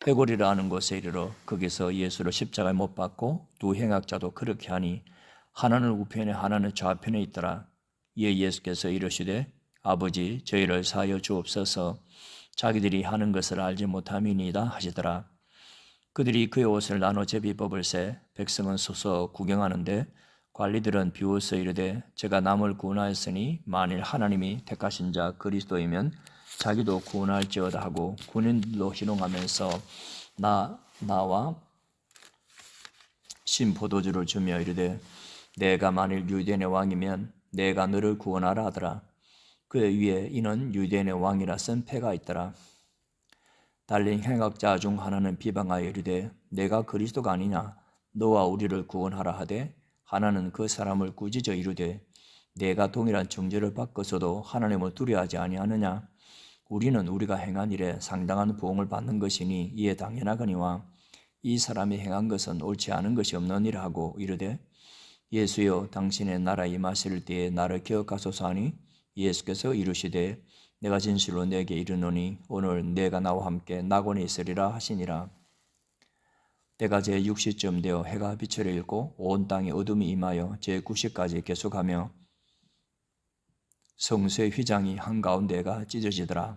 [SPEAKER 1] 회골이라 하는 곳에 이르러 거기서 예수를 십자가에 못 박고 두 행악자도 그렇게 하니 하나는 우편에 하나는 좌편에 있더라. 이에 예수께서 이르시되 아버지 저희를 사하여 주옵소서 자기들이 하는 것을 알지 못함이니이다 하시더라. 그들이 그의 옷을 나눠 제비 뽑을새 백성은 서서 구경하는데 관리들은 비웃어 이르되 제가 남을 구원하였으니 만일 하나님이 택하신 자 그리스도이면 자기도 구원할지어다 하고 군인들도 희롱하면서 나와 신포도주를 주며 이르되 내가 만일 유대인의 왕이면 내가 너를 구원하라 하더라. 그의 위에 이는 유대인의 왕이라 쓴 패가 있더라. 달린 행악자 중 하나는 비방하여 이르되 내가 그리스도가 아니냐 너와 우리를 구원하라 하되 하나는 그 사람을 꾸짖어 이르되 내가 동일한 정죄를 받고서도 하나님을 두려워하지 아니하느냐 우리는 우리가 행한 일에 상당한 보응을 받는 것이니 이에 당연하거니와 이 사람이 행한 것은 옳지 않은 것이 없느니라 하고 이르되 예수여 당신의 나라에 임하실 때에 나를 기억하소서 하니 예수께서 이르시되 내가 진실로 내게 이르노니 오늘 내가 나와 함께 낙원에 있으리라 하시니라. 때가 제6시쯤 되어 해가 비철에 일고 온 땅에 어둠이 임하여 제9시까지 계속하며 성소의 휘장이 한가운데가 찢어지더라.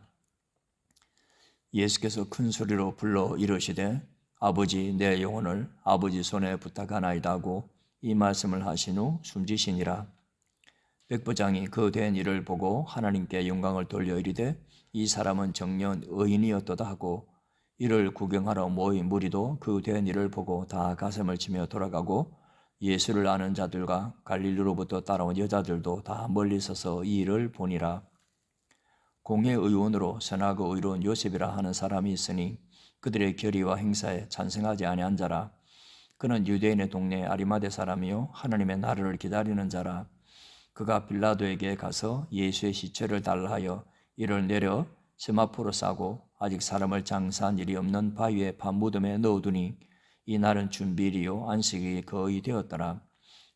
[SPEAKER 1] 예수께서 큰 소리로 불러 이르시되 아버지 내 영혼을 아버지 손에 부탁하나이다 하고 이 말씀을 하신 후 숨지시니라. 백부장이 그 된 일을 보고 하나님께 영광을 돌려 이르되 이 사람은 정녕 의인이었도다 하고 이를 구경하러 모인 무리도 그 된 일을 보고 다 가슴을 치며 돌아가고 예수를 아는 자들과 갈릴리로부터 따라온 여자들도 다 멀리 서서 이 일을 보니라. 공회의원으로 선하고 의로운 요셉이라 하는 사람이 있으니 그들의 결의와 행사에 찬성하지 아니한 자라. 그는 유대인의 동네 아리마대 사람이요 하나님의 나라를 기다리는 자라. 그가 빌라도에게 가서 예수의 시체를 달라 하여 이를 내려 세마포로 싸고 아직 사람을 장사한 일이 없는 바위에 밭무덤에 넣어두니 이 날은 준비일이요 안식이 거의 되었더라.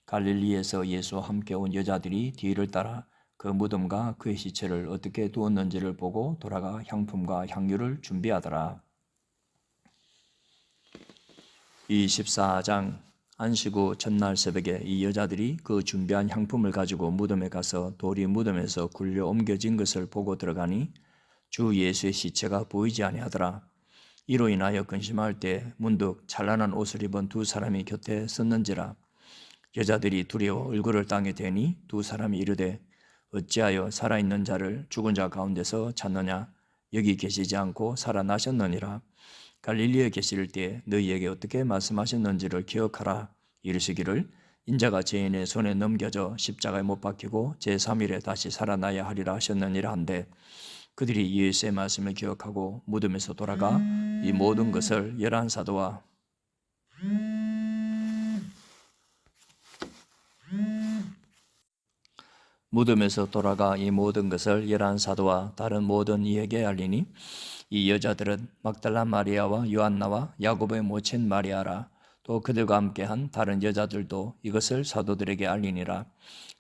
[SPEAKER 1] 갈릴리에서 예수와 함께 온 여자들이 뒤를 따라 그 무덤과 그의 시체를 어떻게 두었는지를 보고 돌아가 향품과 향유를 준비하더라. 24장 안식 후 첫날 새벽에 이 여자들이 그 준비한 향품을 가지고 무덤에 가서 돌이 무덤에서 굴려 옮겨진 것을 보고 들어가니 주 예수의 시체가 보이지 아니하더라. 이로 인하여 근심할 때 문득 찬란한 옷을 입은 두 사람이 곁에 섰는지라. 여자들이 두려워 얼굴을 땅에 대니 두 사람이 이르되 어찌하여 살아있는 자를 죽은 자 가운데서 찾느냐 여기 계시지 않고 살아나셨느니라. 갈릴리에 계실 때 너희에게 어떻게 말씀하셨는지를 기억하라. 이르시기를 인자가 죄인의 손에 넘겨져 십자가에 못 박히고 제3일에 다시 살아나야 하리라 하셨느니라 한데 그들이 예수의 말씀을 기억하고 무덤에서 돌아가 이 모든 것을 11사도와 다른 모든 이에게 알리니 이 여자들은 막달라 마리아와 요한나와 야고보의 모친 마리아라. 또 그들과 함께한 다른 여자들도 이것을 사도들에게 알리니라.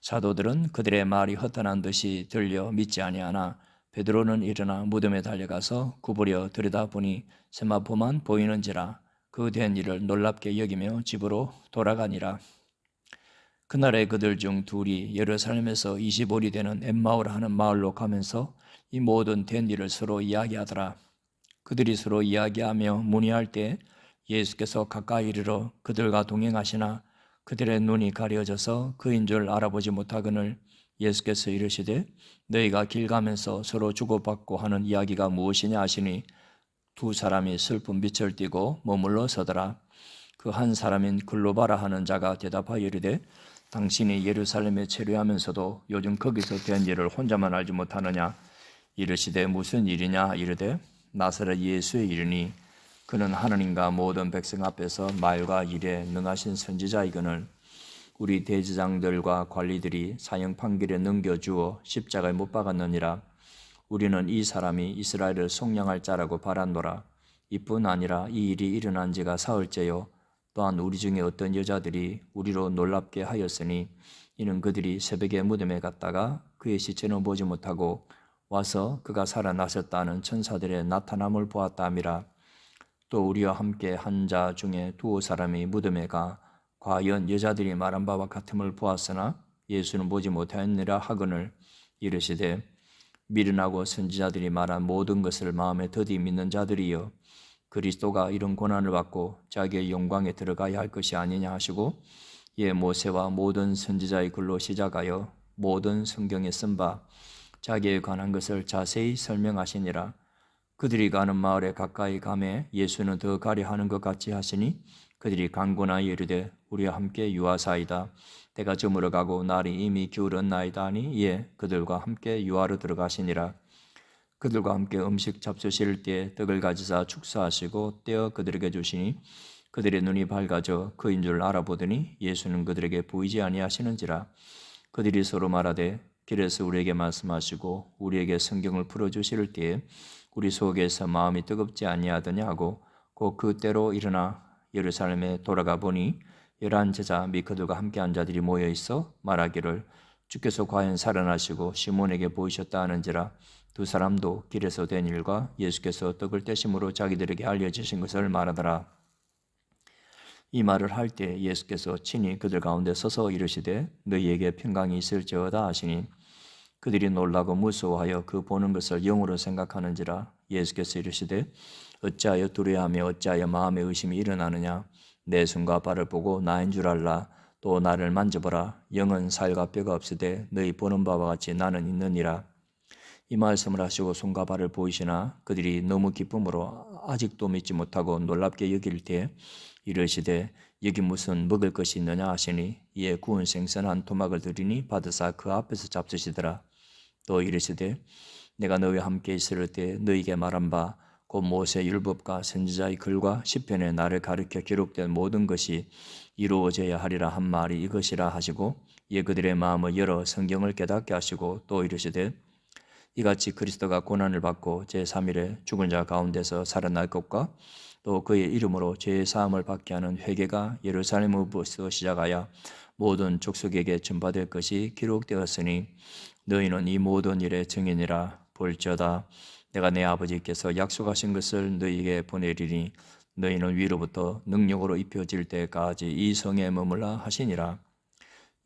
[SPEAKER 1] 사도들은 그들의 말이 허탄한 듯이 들려 믿지 아니하나 베드로는 일어나 무덤에 달려가서 구부려 들여다보니 세마포만 보이는지라. 그 된 일을 놀랍게 여기며 집으로 돌아가니라. 그날에 그들 중 둘이 예루살렘에서 25리 되는 엠마오라 하는 마을로 가면서 이 모든 된 일을 서로 이야기하더라. 그들이 서로 이야기하며 문의할 때 예수께서 가까이 이르러 그들과 동행하시나 그들의 눈이 가려져서 그인 줄 알아보지 못하거늘 예수께서 이르시되 너희가 길 가면서 서로 주고받고 하는 이야기가 무엇이냐 하시니 두 사람이 슬픈 빛을 띠고 머물러 서더라. 그 한 사람인 글로바라 하는 자가 대답하여 이르되 당신이 예루살렘에 체류하면서도 요즘 거기서 된 일을 혼자만 알지 못하느냐. 이르시되 무슨 일이냐. 이르되 나사렛 예수의 일이니 그는 하나님과 모든 백성 앞에서 말과 일에 능하신 선지자이거늘 우리 대제장들과 관리들이 사형 판결에 넘겨주어 십자가에 못 박았느니라. 우리는 이 사람이 이스라엘을 속량할 자라고 바란노라. 이뿐 아니라 이 일이 일어난 지가 사흘째요. 또한 우리 중에 어떤 여자들이 우리로 놀랍게 하였으니 이는 그들이 새벽에 무덤에 갔다가 그의 시체는 보지 못하고 와서 그가 살아나셨다는 천사들의 나타남을 보았다 함이라. 또 우리와 함께 한 자 중에 두어 사람이 무덤에 가 과연 여자들이 말한 바와 같음을 보았으나 예수는 보지 못하였느라 하거늘 이르시되 미련하고 선지자들이 말한 모든 것을 마음에 더디 믿는 자들이여 그리스도가 이런 고난을 받고 자기의 영광에 들어가야 할 것이 아니냐 하시고 이에 모세와 모든 선지자의 글로 시작하여 모든 성경에 쓴 바 자기에 관한 것을 자세히 설명하시니라. 그들이 가는 마을에 가까이 가매 예수는 더 가려 하는 것 같이 하시니 그들이 강권하여 이르되 우리와 함께 유하사이다. 때가 저물어 가고 날이 이미 기울었나이다 하니 이에 그들과 함께 유하로 들어가시니라. 그들과 함께 음식 잡수실 때에 떡을 가지사 축사하시고 떼어 그들에게 주시니 그들의 눈이 밝아져 그인 줄 알아보더니 예수는 그들에게 보이지 아니하시는지라. 그들이 서로 말하되 길에서 우리에게 말씀하시고 우리에게 성경을 풀어주실 때에 우리 속에서 마음이 뜨겁지 아니하더냐 하고 곧 그때로 일어나 예루살렘에 돌아가 보니 11 제자 및 그들과 함께 한 자들이 모여 있어 말하기를 주께서 과연 살아나시고 시몬에게 보이셨다 하는지라. 두 사람도 길에서 된 일과 예수께서 떡을 떼심으로 자기들에게 알려주신 것을 말하더라. 이 말을 할 때 예수께서 친히 그들 가운데 서서 이르시되 너희에게 평강이 있을지어다 하시니 그들이 놀라고 무서워하여 그 보는 것을 영으로 생각하는지라. 예수께서 이르시되 어찌하여 두려워하며 어찌하여 마음에 의심이 일어나느냐. 내 손과 발을 보고 나인 줄 알라. 또 나를 만져보라. 영은 살과 뼈가 없으되 너희 보는 바와 같이 나는 있느니라. 이 말씀을 하시고 손과 발을 보이시나 그들이 너무 기쁨으로 아직도 믿지 못하고 놀랍게 여길 때 이르시되 여기 무슨 먹을 것이 있느냐 하시니 이에 구운 생선 한 토막을 드리니 받으사 그 앞에서 잡수시더라. 또 이르시되 내가 너희와 함께 있을 때 너희에게 말한 바 곧 모세 율법과 선지자의 글과 시편에 나를 가르쳐 기록된 모든 것이 이루어져야 하리라 한 말이 이것이라 하시고 이에 그들의 마음을 열어 성경을 깨닫게 하시고 또 이르시되 이같이 그리스도가 고난을 받고 제3일에 죽은 자 가운데서 살아날 것과 또 그의 이름으로 죄의 사함을 받게 하는 회개가 예루살렘으로부터 시작하여 모든 족속에게 전파될 것이 기록되었으니 너희는 이 모든 일의 증인이라. 볼지어다 내가 내 아버지께서 약속하신 것을 너희에게 보내리니 너희는 위로부터 능력으로 입혀질 때까지 이 성에 머물라 하시니라.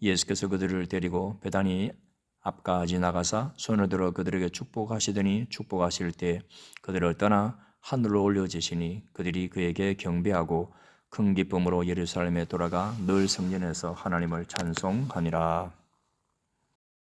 [SPEAKER 1] 예수께서 그들을 데리고 베다니 앞까지 나가사 손을 들어 그들에게 축복하시더니 축복하실 때 그들을 떠나 하늘로 올려지시니 그들이 그에게 경배하고 큰 기쁨으로 예루살렘에 돌아가 늘 성전에서 하나님을 찬송하니라.